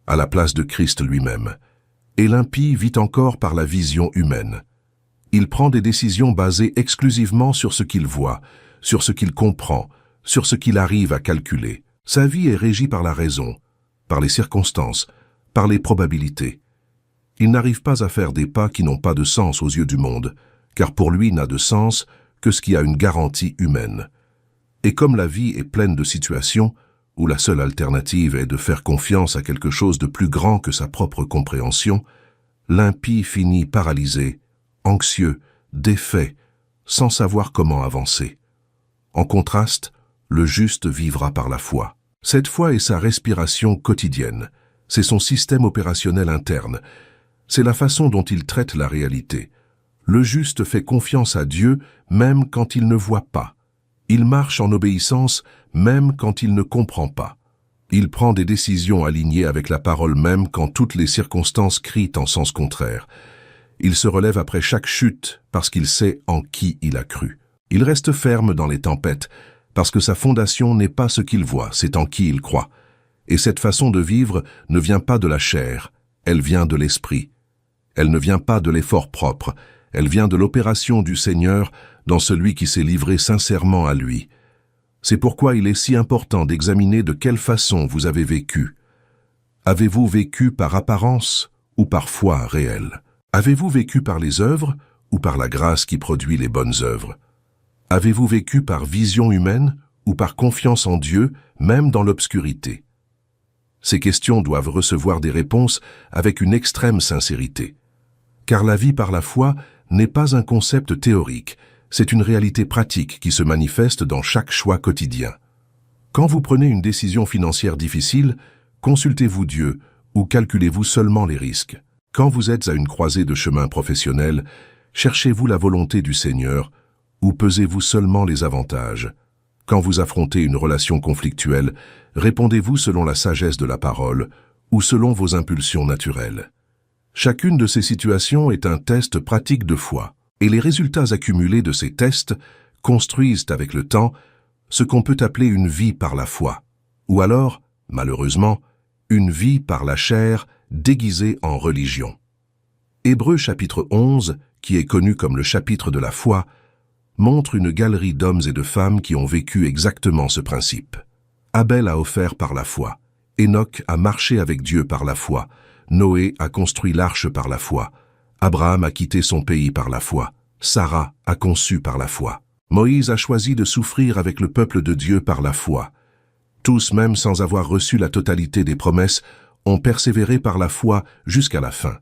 à la place de Christ lui-même. Et l'impie vit encore par la vision humaine. Il prend des décisions basées exclusivement sur ce qu'il voit, sur ce qu'il comprend, sur ce qu'il arrive à calculer. Sa vie est régie par la raison, par les circonstances, par les probabilités. Il n'arrive pas à faire des pas qui n'ont pas de sens aux yeux du monde, car pour lui n'a de sens que ce qui a une garantie humaine. Et comme la vie est pleine de situations où la seule alternative est de faire confiance à quelque chose de plus grand que sa propre compréhension, l'impie finit paralysé, anxieux, défait, sans savoir comment avancer. En contraste, le juste vivra par la foi. Cette foi est sa respiration quotidienne, c'est son système opérationnel interne, c'est la façon dont il traite la réalité. Le juste fait confiance à Dieu même quand il ne voit pas. Il marche en obéissance même quand il ne comprend pas. Il prend des décisions alignées avec la parole même quand toutes les circonstances crient en sens contraire. Il se relève après chaque chute parce qu'il sait en qui il a cru. Il reste ferme dans les tempêtes parce que sa fondation n'est pas ce qu'il voit, c'est en qui il croit. Et cette façon de vivre ne vient pas de la chair, elle vient de l'esprit. Elle ne vient pas de l'effort propre, elle vient de l'opération du Seigneur dans celui qui s'est livré sincèrement à lui. C'est pourquoi il est si important d'examiner de quelle façon vous avez vécu. Avez-vous vécu par apparence ou par foi réelle? Avez-vous vécu par les œuvres ou par la grâce qui produit les bonnes œuvres? Avez-vous vécu par vision humaine ou par confiance en Dieu, même dans l'obscurité? Ces questions doivent recevoir des réponses avec une extrême sincérité. Car la vie par la foi n'est pas un concept théorique, c'est une réalité pratique qui se manifeste dans chaque choix quotidien. Quand vous prenez une décision financière difficile, consultez-vous Dieu ou calculez-vous seulement les risques. Quand vous êtes à une croisée de chemin professionnel, cherchez-vous la volonté du Seigneur ou pesez-vous seulement les avantages? Quand vous affrontez une relation conflictuelle, répondez-vous selon la sagesse de la parole ou selon vos impulsions naturelles? Chacune de ces situations est un test pratique de foi, et les résultats accumulés de ces tests construisent avec le temps ce qu'on peut appeler une vie par la foi, ou alors, malheureusement, une vie par la chair déguisée en religion. Hébreux chapitre 11, qui est connu comme le chapitre de la foi, montre une galerie d'hommes et de femmes qui ont vécu exactement ce principe. Abel a offert par la foi, Enoch a marché avec Dieu par la foi, Noé a construit l'arche par la foi, Abraham a quitté son pays par la foi. Sarah a conçu par la foi. Moïse a choisi de souffrir avec le peuple de Dieu par la foi. Tous, même sans avoir reçu la totalité des promesses, ont persévéré par la foi jusqu'à la fin.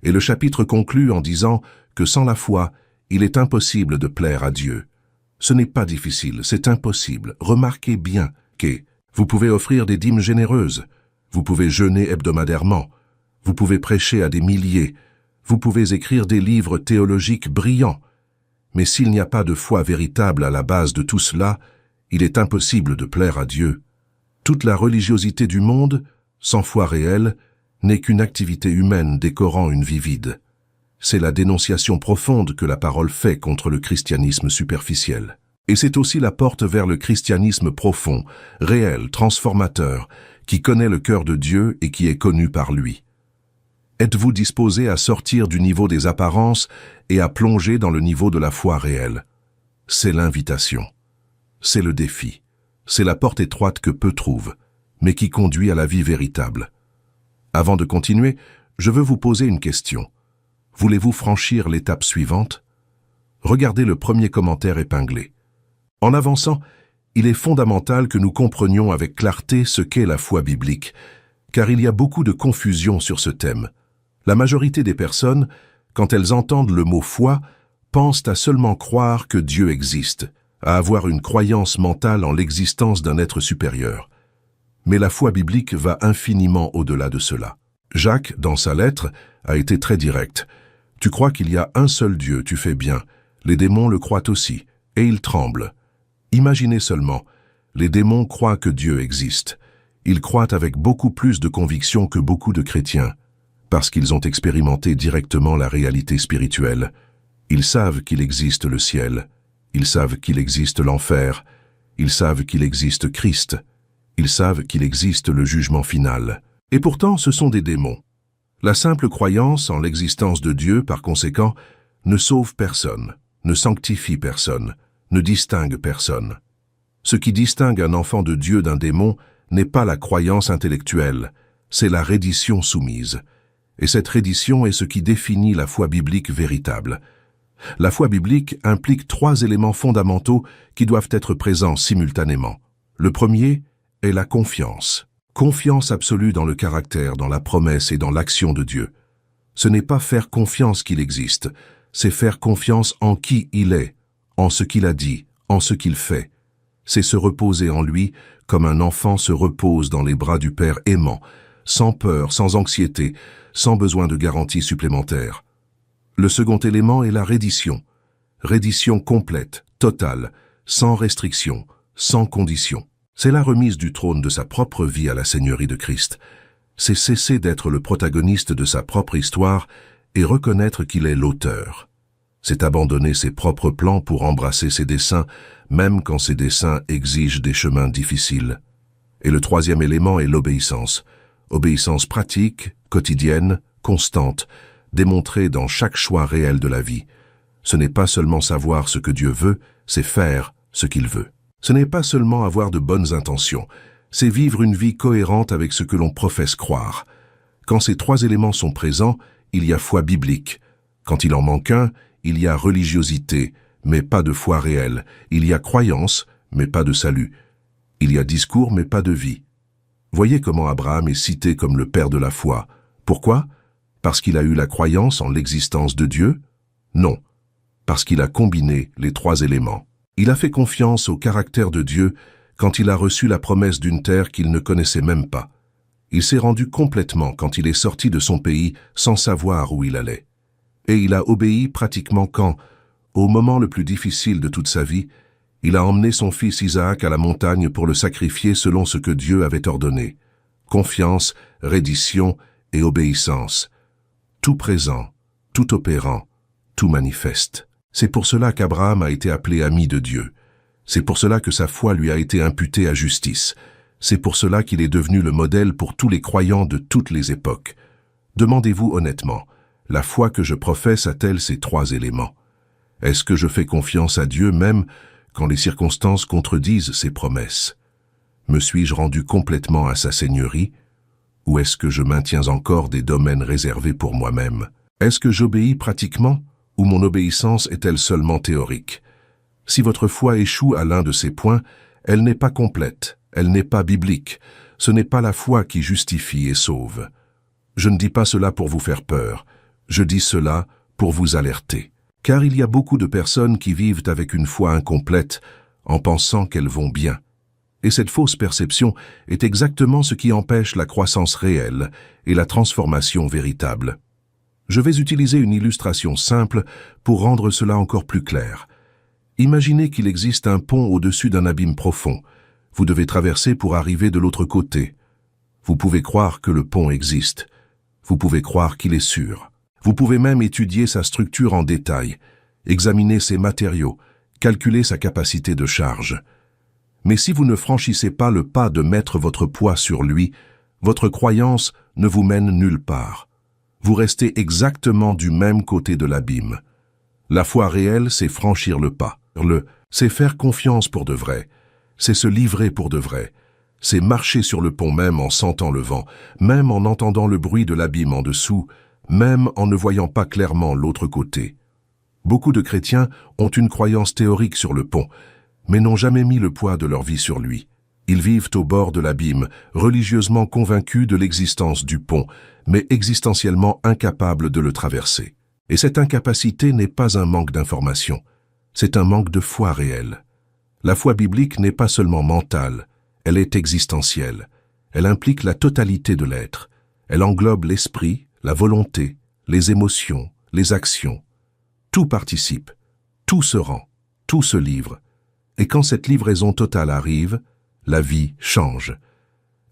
Et le chapitre conclut en disant que sans la foi, il est impossible de plaire à Dieu. Ce n'est pas difficile, c'est impossible. Remarquez bien que vous pouvez offrir des dîmes généreuses, vous pouvez jeûner hebdomadairement, vous pouvez prêcher à des milliers, vous pouvez écrire des livres théologiques brillants. Mais s'il n'y a pas de foi véritable à la base de tout cela, il est impossible de plaire à Dieu. Toute la religiosité du monde, sans foi réelle, n'est qu'une activité humaine décorant une vie vide. C'est la dénonciation profonde que la parole fait contre le christianisme superficiel. Et c'est aussi la porte vers le christianisme profond, réel, transformateur, qui connaît le cœur de Dieu et qui est connu par lui. Êtes-vous disposé à sortir du niveau des apparences et à plonger dans le niveau de la foi réelle? C'est l'invitation. C'est le défi. C'est la porte étroite que peu trouvent, mais qui conduit à la vie véritable. Avant de continuer, je veux vous poser une question. Voulez-vous franchir l'étape suivante? Regardez le premier commentaire épinglé. En avançant, il est fondamental que nous comprenions avec clarté ce qu'est la foi biblique, car il y a beaucoup de confusion sur ce thème. La majorité des personnes, quand elles entendent le mot foi, pensent à seulement croire que Dieu existe, à avoir une croyance mentale en l'existence d'un être supérieur. Mais la foi biblique va infiniment au-delà de cela. Jacques, dans sa lettre, a été très direct. « Tu crois qu'il y a un seul Dieu, tu fais bien. Les démons le croient aussi, et ils tremblent. » Imaginez seulement, les démons croient que Dieu existe. Ils croient avec beaucoup plus de conviction que beaucoup de chrétiens, parce qu'ils ont expérimenté directement la réalité spirituelle. Ils savent qu'il existe le ciel, ils savent qu'il existe l'enfer, ils savent qu'il existe Christ, ils savent qu'il existe le jugement final. Et pourtant, ce sont des démons. La simple croyance en l'existence de Dieu, par conséquent, ne sauve personne, ne sanctifie personne, ne distingue personne. Ce qui distingue un enfant de Dieu d'un démon n'est pas la croyance intellectuelle, c'est la reddition soumise. Et cette reddition est ce qui définit la foi biblique véritable. La foi biblique implique 3 éléments fondamentaux qui doivent être présents simultanément. Le premier est la confiance. Confiance absolue dans le caractère, dans la promesse et dans l'action de Dieu. Ce n'est pas faire confiance qu'il existe, c'est faire confiance en qui il est, en ce qu'il a dit, en ce qu'il fait. C'est se reposer en lui comme un enfant se repose dans les bras du Père aimant, sans peur, sans anxiété, sans besoin de garantie supplémentaire. Le second élément est la reddition. Reddition complète, totale, sans restriction, sans condition. C'est la remise du trône de sa propre vie à la Seigneurie de Christ. C'est cesser d'être le protagoniste de sa propre histoire et reconnaître qu'il est l'auteur. C'est abandonner ses propres plans pour embrasser ses desseins, même quand ces desseins exigent des chemins difficiles. Et le troisième élément est l'obéissance. Obéissance pratique, quotidienne, constante, démontrée dans chaque choix réel de la vie. Ce n'est pas seulement savoir ce que Dieu veut, c'est faire ce qu'il veut. Ce n'est pas seulement avoir de bonnes intentions, c'est vivre une vie cohérente avec ce que l'on professe croire. Quand ces 3 éléments sont présents, il y a foi biblique. Quand il en manque un, il y a religiosité, mais pas de foi réelle. Il y a croyance, mais pas de salut. Il y a discours, mais pas de vie. Voyez comment Abraham est cité comme le père de la foi. Pourquoi? Parce qu'il a eu la croyance en l'existence de Dieu? Non, parce qu'il a combiné les 3 éléments. Il a fait confiance au caractère de Dieu quand il a reçu la promesse d'une terre qu'il ne connaissait même pas. Il s'est rendu complètement quand il est sorti de son pays sans savoir où il allait. Et il a obéi pratiquement quand, au moment le plus difficile de toute sa vie, il a emmené son fils Isaac à la montagne pour le sacrifier selon ce que Dieu avait ordonné. Confiance, reddition et obéissance. Tout présent, tout opérant, tout manifeste. C'est pour cela qu'Abraham a été appelé ami de Dieu. C'est pour cela que sa foi lui a été imputée à justice. C'est pour cela qu'il est devenu le modèle pour tous les croyants de toutes les époques. Demandez-vous honnêtement, la foi que je professe a-t-elle ces 3 éléments? Est-ce que je fais confiance à Dieu même quand les circonstances contredisent ses promesses? Me suis-je rendu complètement à sa seigneurie? Ou est-ce que je maintiens encore des domaines réservés pour moi-même? Est-ce que j'obéis pratiquement ou mon obéissance est-elle seulement théorique? Si votre foi échoue à l'un de ces points, elle n'est pas complète, elle n'est pas biblique. Ce n'est pas la foi qui justifie et sauve. Je ne dis pas cela pour vous faire peur, je dis cela pour vous alerter. Car il y a beaucoup de personnes qui vivent avec une foi incomplète en pensant qu'elles vont bien. Et cette fausse perception est exactement ce qui empêche la croissance réelle et la transformation véritable. Je vais utiliser une illustration simple pour rendre cela encore plus clair. Imaginez qu'il existe un pont au-dessus d'un abîme profond. Vous devez traverser pour arriver de l'autre côté. Vous pouvez croire que le pont existe. Vous pouvez croire qu'il est sûr. Vous pouvez même étudier sa structure en détail, examiner ses matériaux, calculer sa capacité de charge. Mais si vous ne franchissez pas le pas de mettre votre poids sur lui, votre croyance ne vous mène nulle part. Vous restez exactement du même côté de l'abîme. La foi réelle, c'est franchir le pas. C'est faire confiance pour de vrai. C'est se livrer pour de vrai. C'est marcher sur le pont même en sentant le vent, même en entendant le bruit de l'abîme en dessous, même en ne voyant pas clairement l'autre côté. Beaucoup de chrétiens ont une croyance théorique sur le pont, mais n'ont jamais mis le poids de leur vie sur lui. Ils vivent au bord de l'abîme, religieusement convaincus de l'existence du pont, mais existentiellement incapables de le traverser. Et cette incapacité n'est pas un manque d'information, c'est un manque de foi réelle. La foi biblique n'est pas seulement mentale, elle est existentielle. Elle implique la totalité de l'être. Elle englobe l'esprit, la volonté, les émotions, les actions. Tout participe, tout se rend, tout se livre. Et quand cette livraison totale arrive, la vie change.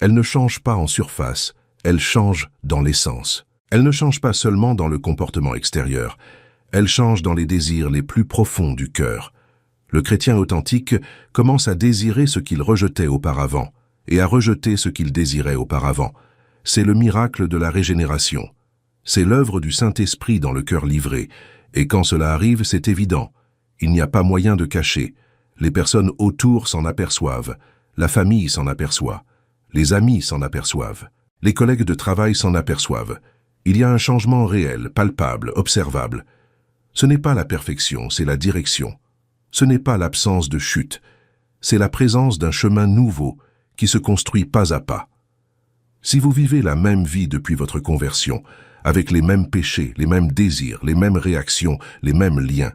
Elle ne change pas en surface, elle change dans l'essence. Elle ne change pas seulement dans le comportement extérieur, elle change dans les désirs les plus profonds du cœur. Le chrétien authentique commence à désirer ce qu'il rejetait auparavant et à rejeter ce qu'il désirait auparavant. C'est le miracle de la régénération. C'est l'œuvre du Saint-Esprit dans le cœur livré. Et quand cela arrive, c'est évident. Il n'y a pas moyen de cacher. Les personnes autour s'en aperçoivent. La famille s'en aperçoit. Les amis s'en aperçoivent. Les collègues de travail s'en aperçoivent. Il y a un changement réel, palpable, observable. Ce n'est pas la perfection, c'est la direction. Ce n'est pas l'absence de chute. C'est la présence d'un chemin nouveau qui se construit pas à pas. Si vous vivez la même vie depuis votre conversion, avec les mêmes péchés, les mêmes désirs, les mêmes réactions, les mêmes liens,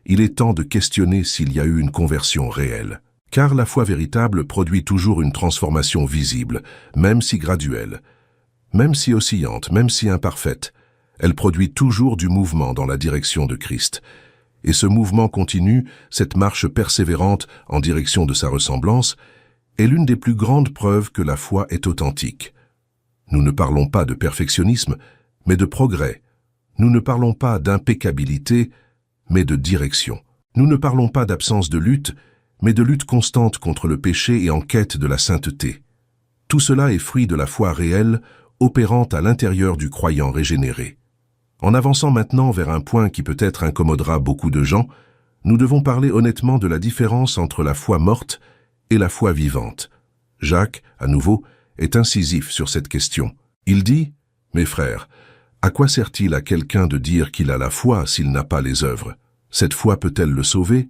il est temps de questionner s'il y a eu une conversion réelle. Car la foi véritable produit toujours une transformation visible, même si graduelle, même si oscillante, même si imparfaite. Elle produit toujours du mouvement dans la direction de Christ. Et ce mouvement continu, cette marche persévérante en direction de sa ressemblance, est l'une des plus grandes preuves que la foi est authentique. Nous ne parlons pas de perfectionnisme, mais de progrès. Nous ne parlons pas d'impeccabilité, mais de direction. Nous ne parlons pas d'absence de lutte, mais de lutte constante contre le péché et en quête de la sainteté. Tout cela est fruit de la foi réelle, opérant à l'intérieur du croyant régénéré. En avançant maintenant vers un point qui peut-être incommodera beaucoup de gens, nous devons parler honnêtement de la différence entre la foi morte et la foi vivante. Jacques, à nouveau, est incisif sur cette question. Il dit « Mes frères, à quoi sert-il à quelqu'un de dire qu'il a la foi s'il n'a pas les œuvres? Cette foi peut-elle le sauver?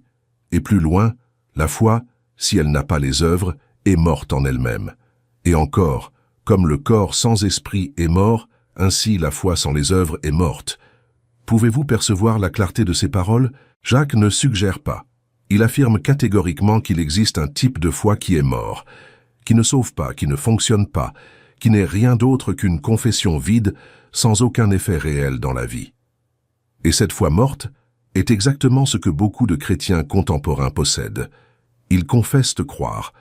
Et plus loin, la foi, si elle n'a pas les œuvres, est morte en elle-même. Et encore, comme le corps sans esprit est mort, ainsi la foi sans les œuvres est morte. » Pouvez-vous percevoir la clarté de ces paroles? Jacques ne suggère pas. Il affirme catégoriquement qu'il existe un type de foi qui est mort, qui ne sauve pas, qui ne fonctionne pas, qui n'est rien d'autre qu'une confession vide, sans aucun effet réel dans la vie. Et cette foi morte est exactement ce que beaucoup de chrétiens contemporains possèdent. Ils confessent croire,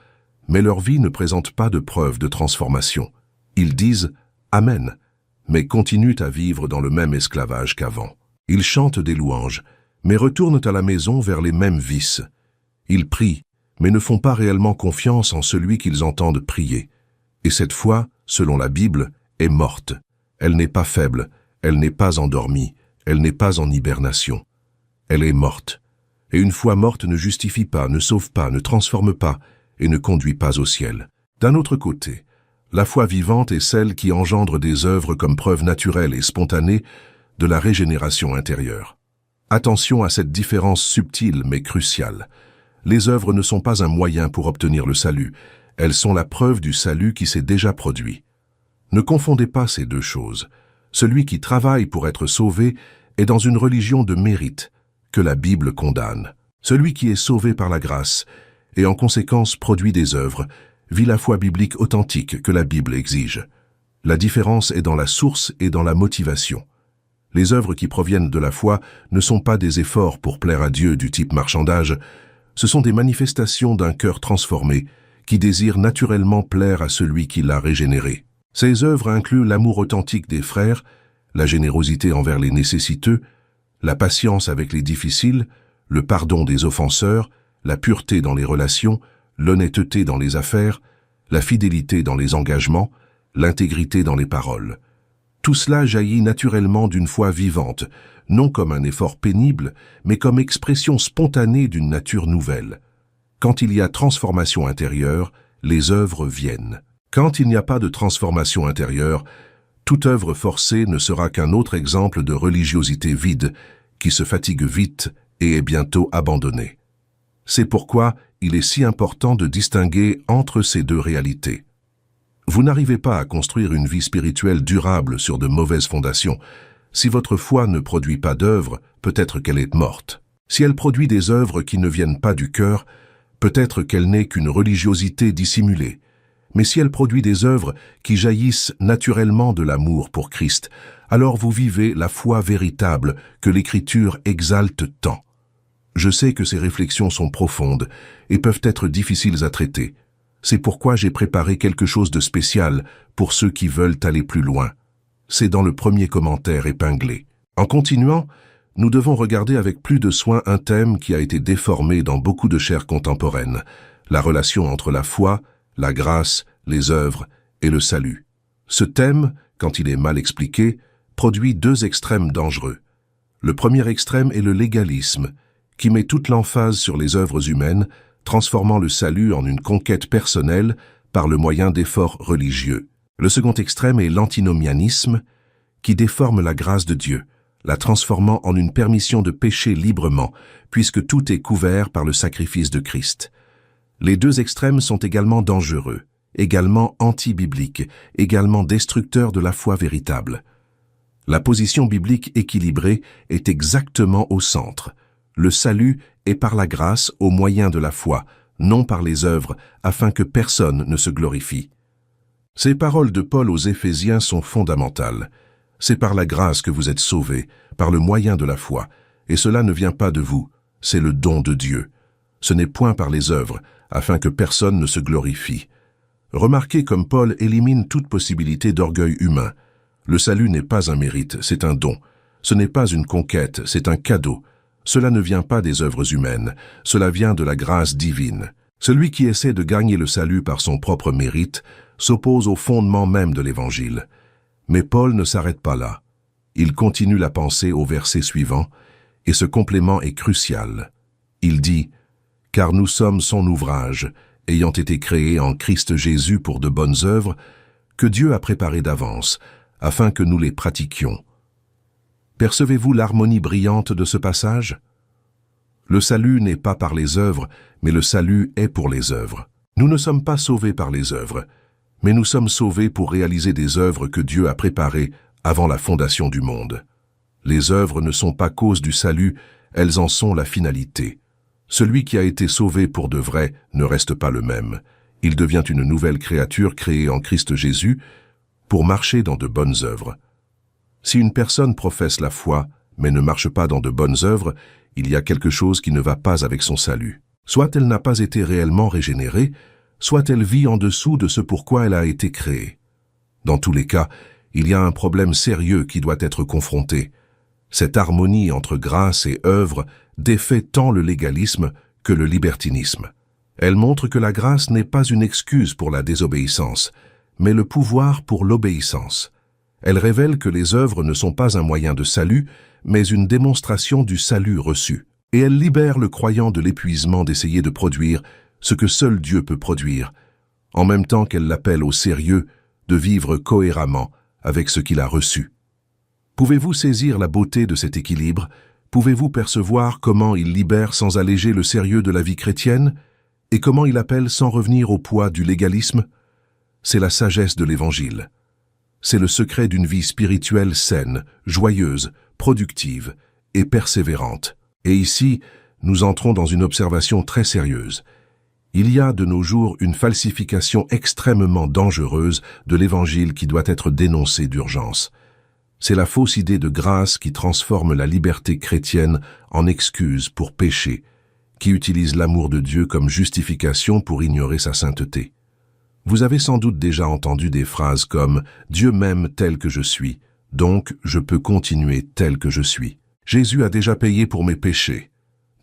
mais leur vie ne présente pas de preuve de transformation. Ils disent « Amen », mais continuent à vivre dans le même esclavage qu'avant. Ils chantent des louanges, mais retournent à la maison vers les mêmes vices. Ils prient, mais ne font pas réellement confiance en celui qu'ils entendent prier. Et cette foi, selon la Bible, est morte. Elle n'est pas faible, elle n'est pas endormie, elle n'est pas en hibernation. Elle est morte. Et une foi morte ne justifie pas, ne sauve pas, ne transforme pas et ne conduit pas au ciel. D'un autre côté, la foi vivante est celle qui engendre des œuvres comme preuve naturelle et spontanée de la régénération intérieure. Attention à cette différence subtile mais cruciale. Les œuvres ne sont pas un moyen pour obtenir le salut, elles sont la preuve du salut qui s'est déjà produit. Ne confondez pas ces deux choses. Celui qui travaille pour être sauvé est dans une religion de mérite, que la Bible condamne. Celui qui est sauvé par la grâce, et en conséquence produit des œuvres, vit la foi biblique authentique que la Bible exige. La différence est dans la source et dans la motivation. Les œuvres qui proviennent de la foi ne sont pas des efforts pour plaire à Dieu du type marchandage, ce sont des manifestations d'un cœur transformé qui désire naturellement plaire à celui qui l'a régénéré. Ces œuvres incluent l'amour authentique des frères, la générosité envers les nécessiteux, la patience avec les difficiles, le pardon des offenseurs, la pureté dans les relations, l'honnêteté dans les affaires, la fidélité dans les engagements, l'intégrité dans les paroles. Tout cela jaillit naturellement d'une foi vivante, non comme un effort pénible, mais comme expression spontanée d'une nature nouvelle. Quand il y a transformation intérieure, les œuvres viennent. Quand il n'y a pas de transformation intérieure, toute œuvre forcée ne sera qu'un autre exemple de religiosité vide, qui se fatigue vite et est bientôt abandonnée. C'est pourquoi il est si important de distinguer entre ces deux réalités. Vous n'arrivez pas à construire une vie spirituelle durable sur de mauvaises fondations. Si votre foi ne produit pas d'œuvres, peut-être qu'elle est morte. Si elle produit des œuvres qui ne viennent pas du cœur, peut-être qu'elle n'est qu'une religiosité dissimulée. Mais si elle produit des œuvres qui jaillissent naturellement de l'amour pour Christ, alors vous vivez la foi véritable que l'Écriture exalte tant. Je sais que ces réflexions sont profondes et peuvent être difficiles à traiter. C'est pourquoi j'ai préparé quelque chose de spécial pour ceux qui veulent aller plus loin. C'est dans le premier commentaire épinglé. En continuant, nous devons regarder avec plus de soin un thème qui a été déformé dans beaucoup de chaires contemporaines, la relation entre la foi, la grâce, les œuvres et le salut. Ce thème, quand il est mal expliqué, produit deux extrêmes dangereux. Le premier extrême est le légalisme, qui met toute l'emphase sur les œuvres humaines, transformant le salut en une conquête personnelle par le moyen d'efforts religieux. Le second extrême est l'antinomianisme, qui déforme la grâce de Dieu, la transformant en une permission de pécher librement, puisque tout est couvert par le sacrifice de Christ. Les deux extrêmes sont également dangereux, également anti-bibliques, également destructeurs de la foi véritable. La position biblique équilibrée est exactement au centre. Le salut est par la grâce au moyen de la foi, non par les œuvres, afin que personne ne se glorifie. Ces paroles de Paul aux Éphésiens sont fondamentales. C'est par la grâce que vous êtes sauvés, par le moyen de la foi, et cela ne vient pas de vous, c'est le don de Dieu. Ce n'est point par les œuvres, afin que personne ne se glorifie. Remarquez comme Paul élimine toute possibilité d'orgueil humain. Le salut n'est pas un mérite, c'est un don. Ce n'est pas une conquête, c'est un cadeau. Cela ne vient pas des œuvres humaines, cela vient de la grâce divine. Celui qui essaie de gagner le salut par son propre mérite s'oppose au fondement même de l'Évangile. Mais Paul ne s'arrête pas là. Il continue la pensée au verset suivant, et ce complément est crucial. Il dit « Car nous sommes son ouvrage, ayant été créés en Christ Jésus pour de bonnes œuvres, que Dieu a préparées d'avance, afin que nous les pratiquions. » Percevez-vous l'harmonie brillante de ce passage? Le salut n'est pas par les œuvres, mais le salut est pour les œuvres. Nous ne sommes pas sauvés par les œuvres, mais nous sommes sauvés pour réaliser des œuvres que Dieu a préparées avant la fondation du monde. Les œuvres ne sont pas cause du salut, elles en sont la finalité. Celui qui a été sauvé pour de vrai ne reste pas le même. Il devient une nouvelle créature créée en Christ Jésus pour marcher dans de bonnes œuvres. Si une personne professe la foi, mais ne marche pas dans de bonnes œuvres, il y a quelque chose qui ne va pas avec son salut. Soit elle n'a pas été réellement régénérée, soit elle vit en dessous de ce pourquoi elle a été créée. Dans tous les cas, il y a un problème sérieux qui doit être confronté. Cette harmonie entre grâce et œuvre défait tant le légalisme que le libertinisme. Elle montre que la grâce n'est pas une excuse pour la désobéissance, mais le pouvoir pour l'obéissance. Elle révèle que les œuvres ne sont pas un moyen de salut, mais une démonstration du salut reçu. Et elle libère le croyant de l'épuisement d'essayer de produire ce que seul Dieu peut produire, en même temps qu'elle l'appelle au sérieux de vivre cohéremment avec ce qu'il a reçu. Pouvez-vous saisir la beauté de cet équilibre? Pouvez-vous percevoir comment il libère sans alléger le sérieux de la vie chrétienne? Et comment il appelle sans revenir au poids du légalisme? C'est la sagesse de l'Évangile. C'est le secret d'une vie spirituelle saine, joyeuse, productive et persévérante. Et ici, nous entrons dans une observation très sérieuse. Il y a de nos jours une falsification extrêmement dangereuse de l'Évangile qui doit être dénoncée d'urgence. C'est la fausse idée de grâce qui transforme la liberté chrétienne en excuse pour pécher, qui utilise l'amour de Dieu comme justification pour ignorer sa sainteté. Vous avez sans doute déjà entendu des phrases comme « Dieu m'aime tel que je suis, donc je peux continuer tel que je suis. Jésus a déjà payé pour mes péchés,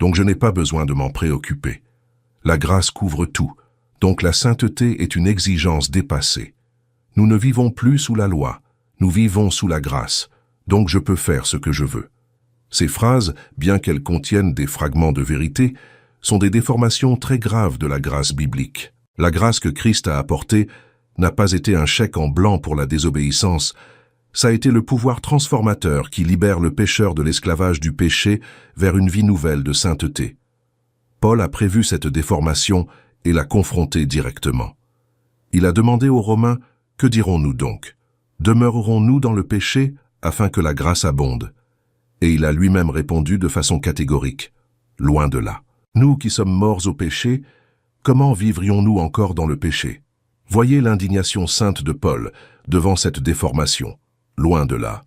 donc je n'ai pas besoin de m'en préoccuper. La grâce couvre tout, donc la sainteté est une exigence dépassée. Nous ne vivons plus sous la loi, nous vivons sous la grâce, donc je peux faire ce que je veux. » Ces phrases, bien qu'elles contiennent des fragments de vérité, sont des déformations très graves de la grâce biblique. La grâce que Christ a apportée n'a pas été un chèque en blanc pour la désobéissance, ça a été le pouvoir transformateur qui libère le pécheur de l'esclavage du péché vers une vie nouvelle de sainteté. Paul a prévu cette déformation et l'a confrontée directement. Il a demandé aux Romains « Que dirons-nous donc? Demeurerons-nous dans le péché afin que la grâce abonde ?» Et il a lui-même répondu de façon catégorique « Loin de là. Nous qui sommes morts au péché, comment vivrions-nous encore dans le péché? » Voyez l'indignation sainte de Paul devant cette déformation. Loin de là.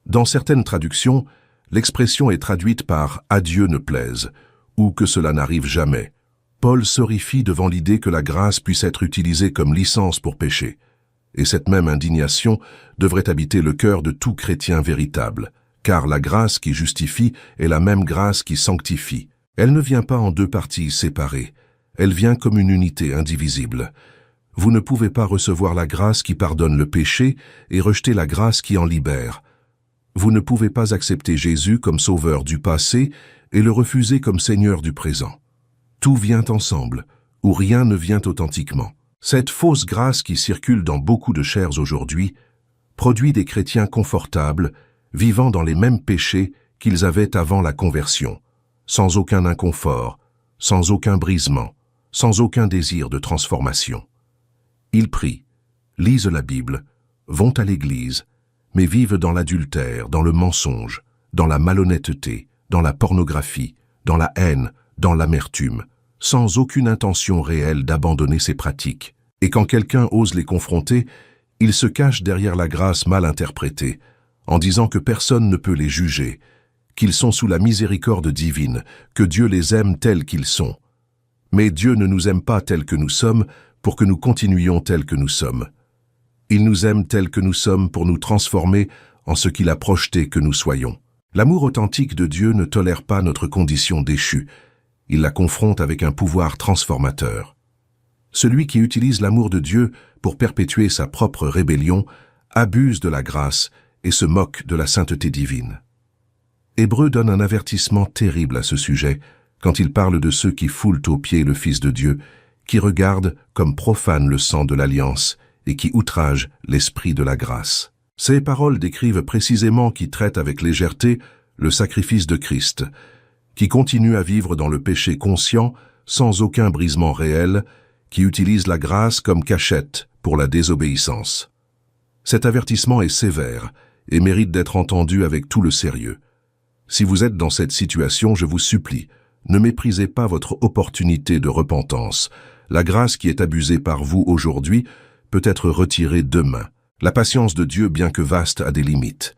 Dans certaines traductions, l'expression est traduite par « à Dieu ne plaise » ou « que cela n'arrive jamais ». Paul s'horrifie devant l'idée que la grâce puisse être utilisée comme licence pour pécher. Et cette même indignation devrait habiter le cœur de tout chrétien véritable, car la grâce qui justifie est la même grâce qui sanctifie. Elle ne vient pas en deux parties séparées, elle vient comme une unité indivisible. Vous ne pouvez pas recevoir la grâce qui pardonne le péché et rejeter la grâce qui en libère. Vous ne pouvez pas accepter Jésus comme sauveur du passé et le refuser comme Seigneur du présent. Tout vient ensemble, ou rien ne vient authentiquement. Cette fausse grâce qui circule dans beaucoup de chairs aujourd'hui produit des chrétiens confortables, vivant dans les mêmes péchés qu'ils avaient avant la conversion, sans aucun inconfort, sans aucun brisement, sans aucun désir de transformation. Ils prient, lisent la Bible, vont à l'église, mais vivent dans l'adultère, dans le mensonge, dans la malhonnêteté, dans la pornographie, dans la haine, dans l'amertume, sans aucune intention réelle d'abandonner ces pratiques. Et quand quelqu'un ose les confronter, ils se cachent derrière la grâce mal interprétée, en disant que personne ne peut les juger, qu'ils sont sous la miséricorde divine, que Dieu les aime tels qu'ils sont. Mais Dieu ne nous aime pas tels que nous sommes pour que nous continuions tels que nous sommes. Il nous aime tels que nous sommes pour nous transformer en ce qu'il a projeté que nous soyons. L'amour authentique de Dieu ne tolère pas notre condition déchue. Il la confronte avec un pouvoir transformateur. Celui qui utilise l'amour de Dieu pour perpétuer sa propre rébellion abuse de la grâce et se moque de la sainteté divine. Hébreux donne un avertissement terrible à ce sujet quand il parle de ceux qui foulent aux pieds le Fils de Dieu, qui regardent comme profane le sang de l'alliance et qui outragent l'esprit de la grâce. Ces paroles décrivent précisément qui traitent avec légèreté le sacrifice de Christ, qui continue à vivre dans le péché conscient sans aucun brisement réel, qui utilise la grâce comme cachette pour la désobéissance. Cet avertissement est sévère et mérite d'être entendu avec tout le sérieux. Si vous êtes dans cette situation, je vous supplie, ne méprisez pas votre opportunité de repentance. La grâce qui est abusée par vous aujourd'hui peut être retirée demain. La patience de Dieu, bien que vaste, a des limites.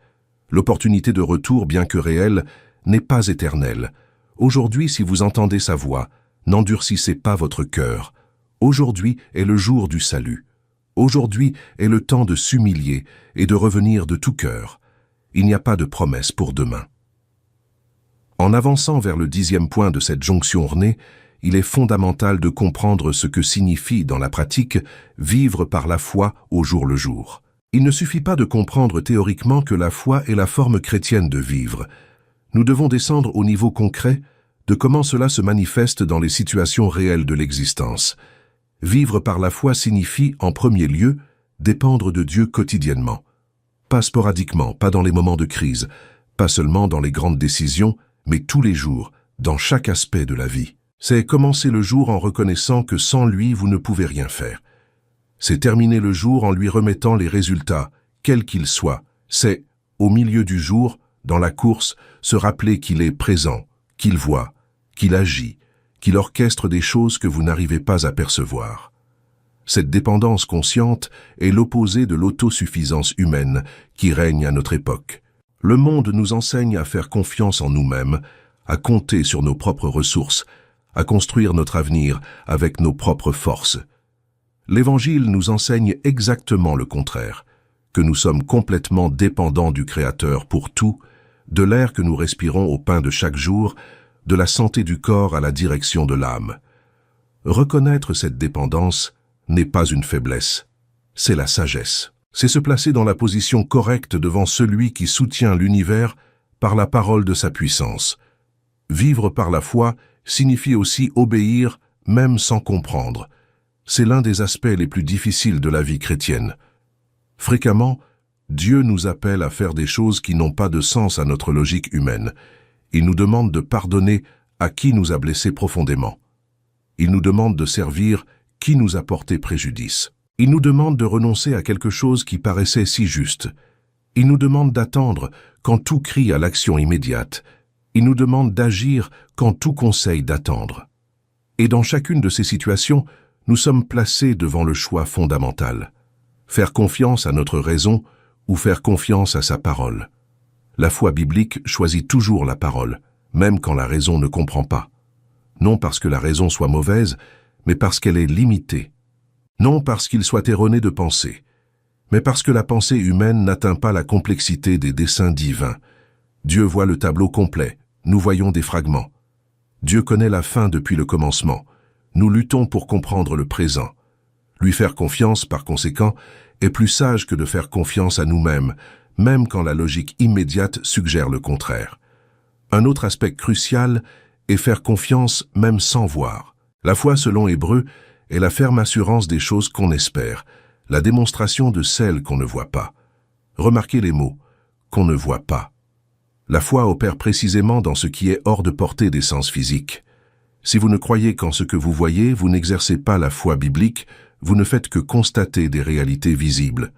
L'opportunité de retour, bien que réelle, n'est pas éternelle. Aujourd'hui, si vous entendez sa voix, n'endurcissez pas votre cœur. Aujourd'hui est le jour du salut. Aujourd'hui est le temps de s'humilier et de revenir de tout cœur. Il n'y a pas de promesse pour demain. En avançant vers le 10e point de cette jonction ornée, il est fondamental de comprendre ce que signifie dans la pratique vivre par la foi au jour le jour. Il ne suffit pas de comprendre théoriquement que la foi est la forme chrétienne de vivre. Nous devons descendre au niveau concret de comment cela se manifeste dans les situations réelles de l'existence. Vivre par la foi signifie, en premier lieu, dépendre de Dieu quotidiennement. pas sporadiquement, pas dans les moments de crise, pas seulement dans les grandes décisions, mais tous les jours, dans chaque aspect de la vie. C'est commencer le jour en reconnaissant que sans lui, vous ne pouvez rien faire. C'est terminer le jour en lui remettant les résultats, quels qu'ils soient. C'est, au milieu du jour, dans la course, se rappeler qu'il est présent, qu'il voit, qu'il agit, qu'il orchestre des choses que vous n'arrivez pas à percevoir. Cette dépendance consciente est l'opposé de l'autosuffisance humaine qui règne à notre époque. Le monde nous enseigne à faire confiance en nous-mêmes, à compter sur nos propres ressources, à construire notre avenir avec nos propres forces. L'Évangile nous enseigne exactement le contraire, que nous sommes complètement dépendants du Créateur pour tout, de l'air que nous respirons au pain de chaque jour, de la santé du corps à la direction de l'âme. Reconnaître cette dépendance n'est pas une faiblesse, c'est la sagesse. C'est se placer dans la position correcte devant celui qui soutient l'univers par la parole de sa puissance. Vivre par la foi signifie aussi obéir, même sans comprendre. C'est l'un des aspects les plus difficiles de la vie chrétienne. Fréquemment, Dieu nous appelle à faire des choses qui n'ont pas de sens à notre logique humaine. Il nous demande de pardonner à qui nous a blessés profondément. Il nous demande de servir qui nous a porté préjudice. Il nous demande de renoncer à quelque chose qui paraissait si juste. Il nous demande d'attendre quand tout crie à l'action immédiate. Il nous demande d'agir quand tout conseille d'attendre. Et dans chacune de ces situations, nous sommes placés devant le choix fondamental. Faire confiance à notre raison ou faire confiance à sa parole. La foi biblique choisit toujours la parole, même quand la raison ne comprend pas. Non parce que la raison soit mauvaise, mais parce qu'elle est limitée. Non parce qu'il soit erroné de penser, mais parce que la pensée humaine n'atteint pas la complexité des desseins divins. Dieu voit le tableau complet, nous voyons des fragments. Dieu connaît la fin depuis le commencement. Nous luttons pour comprendre le présent. Lui faire confiance, par conséquent, est plus sage que de faire confiance à nous-mêmes, même quand la logique immédiate suggère le contraire. Un autre aspect crucial est faire confiance même sans voir. La foi, selon Hébreux, est la ferme assurance des choses qu'on espère, la démonstration de celles qu'on ne voit pas. Remarquez les mots « qu'on ne voit pas ». La foi opère précisément dans ce qui est hors de portée des sens physiques. Si vous ne croyez qu'en ce que vous voyez, vous n'exercez pas la foi biblique, vous ne faites que constater des réalités visibles.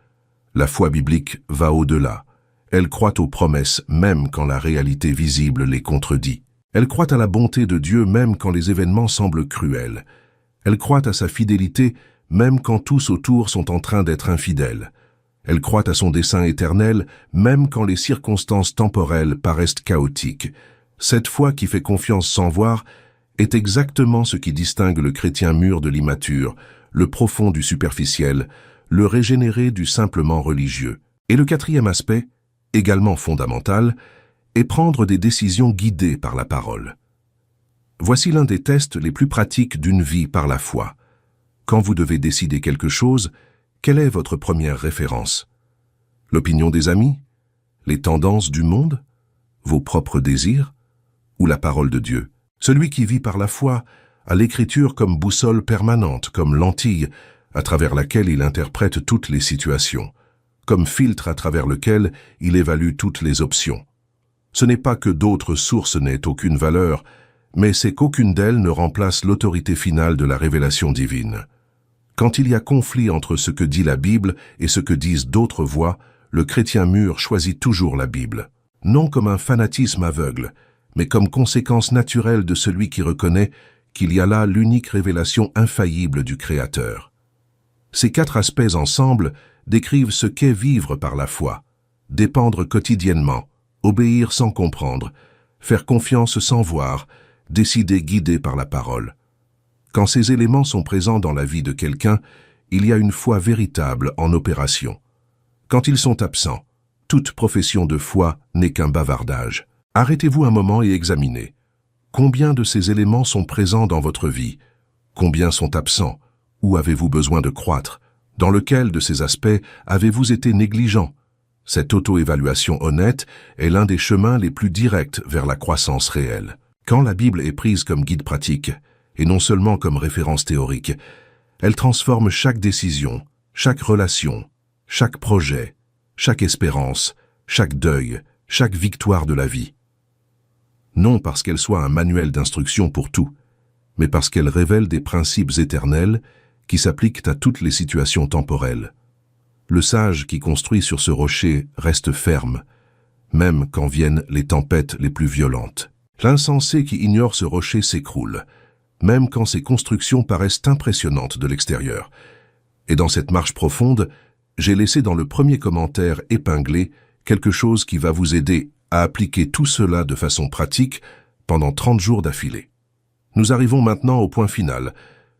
La foi biblique va au-delà. Elle croit aux promesses même quand la réalité visible les contredit. Elle croit à la bonté de Dieu même quand les événements semblent cruels. Elle croit à sa fidélité même quand tous autour sont en train d'être infidèles. Elle croit à son dessein éternel même quand les circonstances temporelles paraissent chaotiques. Cette foi qui fait confiance sans voir est exactement ce qui distingue le chrétien mûr de l'immature, le profond du superficiel, le régénéré du simplement religieux. Et le quatrième aspect, également fondamental, est prendre des décisions guidées par la parole. Voici l'un des tests les plus pratiques d'une vie par la foi. Quand vous devez décider quelque chose, quelle est votre première référence? L'opinion des amis? Les tendances du monde? Vos propres désirs? Ou la parole de Dieu? Celui qui vit par la foi a l'Écriture comme boussole permanente, comme lentille à travers laquelle il interprète toutes les situations, comme filtre à travers lequel il évalue toutes les options. Ce n'est pas que d'autres sources n'aient aucune valeur, mais c'est qu'aucune d'elles ne remplace l'autorité finale de la révélation divine. Quand il y a conflit entre ce que dit la Bible et ce que disent d'autres voix, le chrétien mûr choisit toujours la Bible, non comme un fanatisme aveugle, mais comme conséquence naturelle de celui qui reconnaît qu'il y a là l'unique révélation infaillible du Créateur. Ces quatre aspects ensemble décrivent ce qu'est vivre par la foi, dépendre quotidiennement, obéir sans comprendre, faire confiance sans voir, décider guidé par la parole. Quand ces éléments sont présents dans la vie de quelqu'un, il y a une foi véritable en opération. Quand ils sont absents, toute profession de foi n'est qu'un bavardage. Arrêtez-vous un moment et examinez. Combien de ces éléments sont présents dans votre vie? Combien sont absents? Où avez-vous besoin de croître? Dans lequel de ces aspects avez-vous été négligent? Cette auto-évaluation honnête est l'un des chemins les plus directs vers la croissance réelle. Quand la Bible est prise comme guide pratique, et non seulement comme référence théorique, elle transforme chaque décision, chaque relation, chaque projet, chaque espérance, chaque deuil, chaque victoire de la vie. Non parce qu'elle soit un manuel d'instruction pour tout, mais parce qu'elle révèle des principes éternels qui s'appliquent à toutes les situations temporelles. Le sage qui construit sur ce rocher reste ferme, même quand viennent les tempêtes les plus violentes. L'insensé qui ignore ce rocher s'écroule, même quand ses constructions paraissent impressionnantes de l'extérieur. Et dans cette marche profonde, j'ai laissé dans le premier commentaire épinglé quelque chose qui va vous aider à appliquer tout cela de façon pratique pendant 30 jours d'affilée. Nous arrivons maintenant au point final,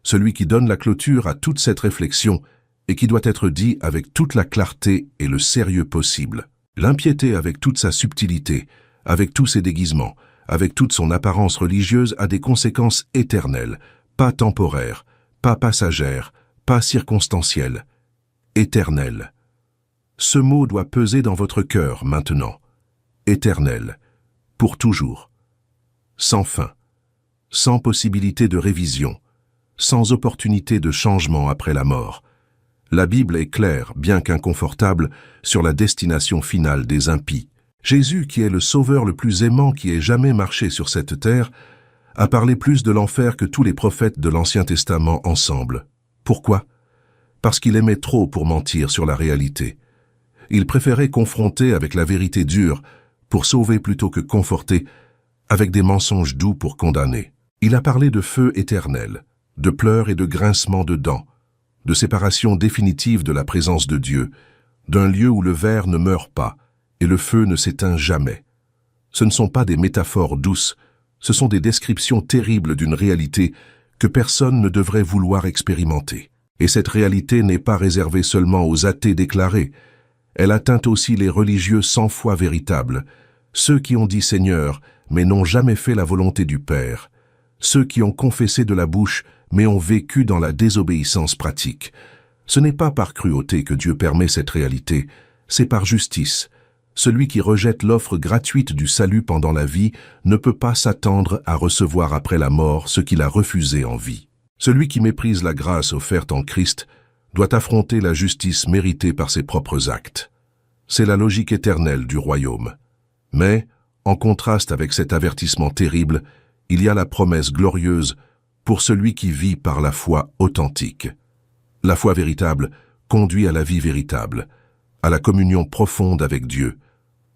celui qui donne la clôture à toute cette réflexion et qui doit être dit avec toute la clarté et le sérieux possible. L'impiété avec toute sa subtilité, avec tous ses déguisements, avec toute son apparence religieuse a des conséquences éternelles, pas temporaires, pas passagères, pas circonstancielles, éternelles. Ce mot doit peser dans votre cœur maintenant. Éternel, pour toujours. Sans fin, sans possibilité de révision, sans opportunité de changement après la mort. La Bible est claire, bien qu'inconfortable, sur la destination finale des impies. Jésus, qui est le sauveur le plus aimant qui ait jamais marché sur cette terre, a parlé plus de l'enfer que tous les prophètes de l'Ancien Testament ensemble. Pourquoi? Parce qu'il aimait trop pour mentir sur la réalité. Il préférait confronter avec la vérité dure pour sauver plutôt que conforter, avec des mensonges doux pour condamner. Il a parlé de feu éternel, de pleurs et de grincements de dents, de séparation définitive de la présence de Dieu, d'un lieu où le ver ne meurt pas et le feu ne s'éteint jamais. Ce ne sont pas des métaphores douces, ce sont des descriptions terribles d'une réalité que personne ne devrait vouloir expérimenter. Et cette réalité n'est pas réservée seulement aux athées déclarés, elle atteint aussi les religieux sans foi véritable, ceux qui ont dit Seigneur, mais n'ont jamais fait la volonté du Père, ceux qui ont confessé de la bouche, mais ont vécu dans la désobéissance pratique. Ce n'est pas par cruauté que Dieu permet cette réalité, c'est par justice. Celui qui rejette l'offre gratuite du salut pendant la vie ne peut pas s'attendre à recevoir après la mort ce qu'il a refusé en vie. Celui qui méprise la grâce offerte en Christ doit affronter la justice méritée par ses propres actes. C'est la logique éternelle du royaume. Mais, en contraste avec cet avertissement terrible, il y a la promesse glorieuse pour celui qui vit par la foi authentique. La foi véritable conduit à la vie véritable, à la communion profonde avec Dieu,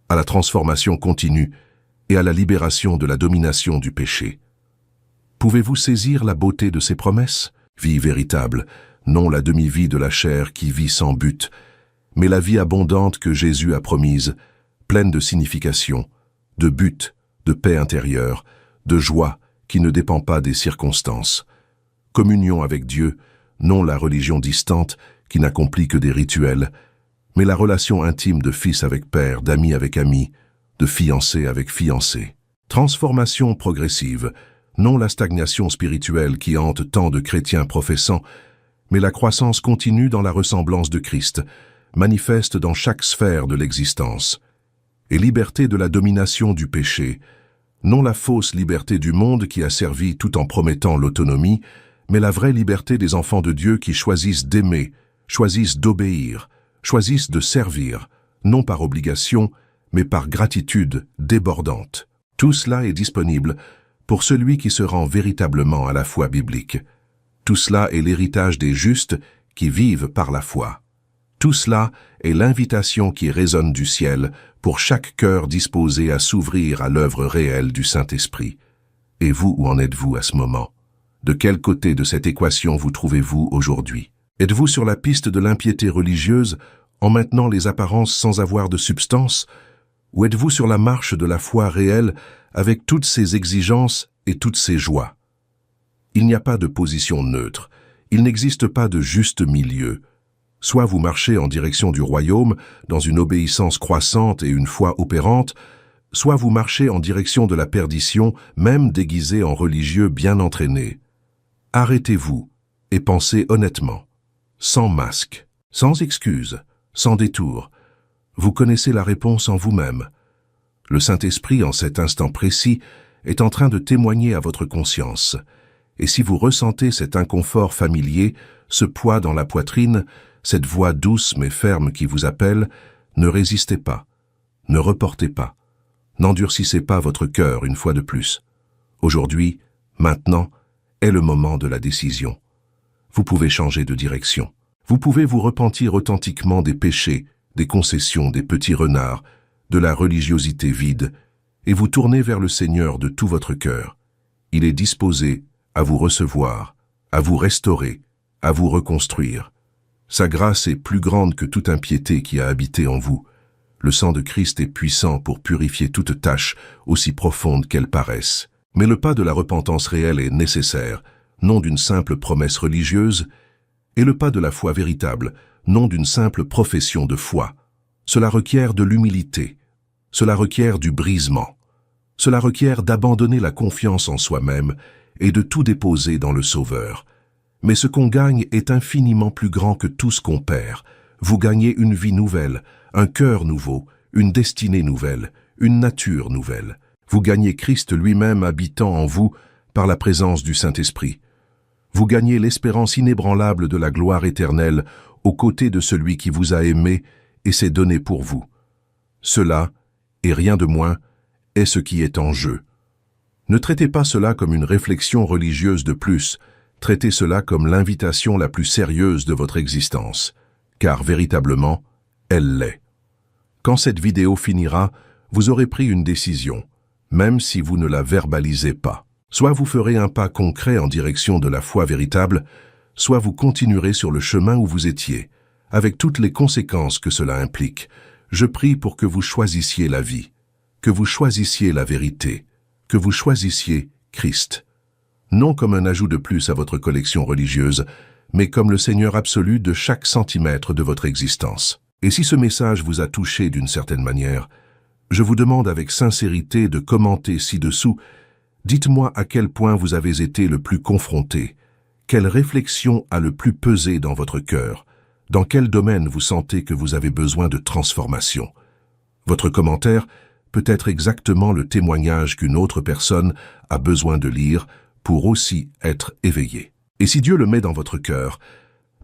à la transformation continue et à la libération de la domination du péché. Pouvez-vous saisir la beauté de ces promesses? Vie véritable, non la demi-vie de la chair qui vit sans but, mais la vie abondante que Jésus a promise, pleine de signification, de but, de paix intérieure, de joie qui ne dépend pas des circonstances. Communion avec Dieu, non la religion distante qui n'accomplit que des rituels, mais la relation intime de fils avec père, d'amis avec amis, de fiancé avec fiancé. Transformation progressive, non la stagnation spirituelle qui hante tant de chrétiens professants, mais la croissance continue dans la ressemblance de Christ, manifeste dans chaque sphère de l'existence. Et liberté de la domination du péché, non la fausse liberté du monde qui a servi tout en promettant l'autonomie, mais la vraie liberté des enfants de Dieu qui choisissent d'aimer, choisissent d'obéir, choisissent de servir, non par obligation, mais par gratitude débordante. Tout cela est disponible pour celui qui se rend véritablement à la foi biblique. Tout cela est l'héritage des justes qui vivent par la foi. Tout cela est l'invitation qui résonne du ciel pour chaque cœur disposé à s'ouvrir à l'œuvre réelle du Saint-Esprit. Et vous, où en êtes-vous à ce moment? De quel côté de cette équation vous trouvez-vous aujourd'hui? Êtes-vous sur la piste de l'impiété religieuse en maintenant les apparences sans avoir de substance? Ou êtes-vous sur la marche de la foi réelle avec toutes ses exigences et toutes ses joies? Il n'y a pas de position neutre, il n'existe pas de juste milieu. Soit vous marchez en direction du royaume, dans une obéissance croissante et une foi opérante, soit vous marchez en direction de la perdition, même déguisé en religieux bien entraîné. Arrêtez-vous et pensez honnêtement, sans masque, sans excuse, sans détour. Vous connaissez la réponse en vous-même. Le Saint-Esprit, en cet instant précis, est en train de témoigner à votre conscience. Et si vous ressentez cet inconfort familier, ce poids dans la poitrine, cette voix douce mais ferme qui vous appelle, Ne résistez pas, ne reportez pas, n'endurcissez pas votre cœur une fois de plus. Aujourd'hui, maintenant, est le moment de la décision. Vous pouvez changer de direction. Vous pouvez vous repentir authentiquement des péchés, des concessions, des petits renards, de la religiosité vide, et vous tourner vers le Seigneur de tout votre cœur. Il est disposé à vous recevoir, à vous restaurer, à vous reconstruire. Sa grâce est plus grande que toute impiété qui a habité en vous. Le sang de Christ est puissant pour purifier toute tâche, aussi profonde qu'elle paraisse. Mais le pas de la repentance réelle est nécessaire, non d'une simple promesse religieuse, et le pas de la foi véritable, non d'une simple profession de foi. Cela requiert de l'humilité, cela requiert du brisement, cela requiert d'abandonner la confiance en soi-même et de tout déposer dans le Sauveur. Mais ce qu'on gagne est infiniment plus grand que tout ce qu'on perd. Vous gagnez une vie nouvelle, un cœur nouveau, une destinée nouvelle, une nature nouvelle. Vous gagnez Christ lui-même habitant en vous par la présence du Saint-Esprit. Vous gagnez l'espérance inébranlable de la gloire éternelle aux côtés de celui qui vous a aimé et s'est donné pour vous. Cela, et rien de moins, est ce qui est en jeu. Ne traitez pas cela comme une réflexion religieuse de plus, traitez cela comme l'invitation la plus sérieuse de votre existence, car véritablement, elle l'est. Quand cette vidéo finira, vous aurez pris une décision, même si vous ne la verbalisez pas. Soit vous ferez un pas concret en direction de la foi véritable, soit vous continuerez sur le chemin où vous étiez, avec toutes les conséquences que cela implique. Je prie pour que vous choisissiez la vie, que vous choisissiez la vérité, que vous choisissiez Christ. Non comme un ajout de plus à votre collection religieuse, mais comme le Seigneur absolu de chaque centimètre de votre existence. Et si ce message vous a touché d'une certaine manière, je vous demande avec sincérité de commenter ci-dessous. Dites-moi à quel point vous avez été le plus confronté, quelle réflexion a le plus pesé dans votre cœur, dans quel domaine vous sentez que vous avez besoin de transformation. Votre commentaire peut être exactement le témoignage qu'une autre personne a besoin de lire pour aussi être éveillée. Et si Dieu le met dans votre cœur,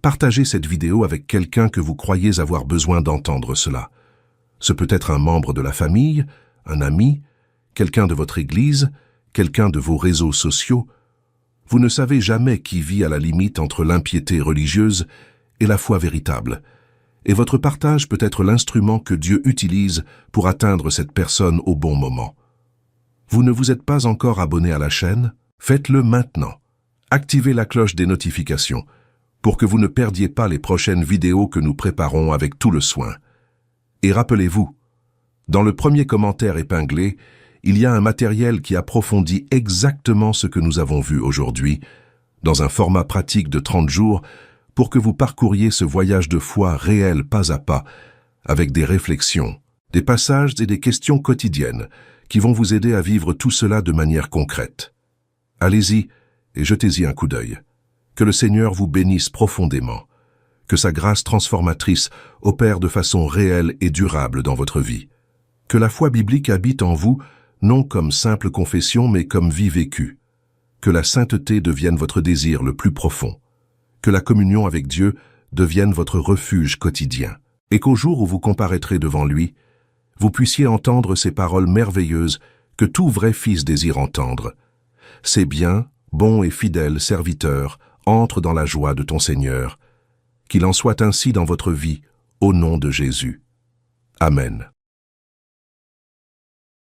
partagez cette vidéo avec quelqu'un que vous croyez avoir besoin d'entendre cela. Ce peut être un membre de la famille, un ami, quelqu'un de votre église, quelqu'un de vos réseaux sociaux. Vous ne savez jamais qui vit à la limite entre l'impiété religieuse et la foi véritable. Et votre partage peut être l'instrument que Dieu utilise pour atteindre cette personne au bon moment. Vous ne vous êtes pas encore abonné à la chaîne? Faites-le maintenant. Activez la cloche des notifications pour que vous ne perdiez pas les prochaines vidéos que nous préparons avec tout le soin. Et rappelez-vous, dans le premier commentaire épinglé, il y a un matériel qui approfondit exactement ce que nous avons vu aujourd'hui, dans un format pratique de 30 jours, pour que vous parcouriez ce voyage de foi réel pas à pas, avec des réflexions, des passages et des questions quotidiennes qui vont vous aider à vivre tout cela de manière concrète. Allez-y et jetez-y un coup d'œil. Que le Seigneur vous bénisse profondément, que sa grâce transformatrice opère de façon réelle et durable dans votre vie. Que la foi biblique habite en vous, non comme simple confession, mais comme vie vécue. Que la sainteté devienne votre désir le plus profond. Que la communion avec Dieu devienne votre refuge quotidien. Et qu'au jour où vous comparaîtrez devant lui, vous puissiez entendre ces paroles merveilleuses que tout vrai fils désire entendre. C'est bien, bon et fidèle serviteur, entre dans la joie de ton Seigneur. Qu'il en soit ainsi dans votre vie, au nom de Jésus. Amen.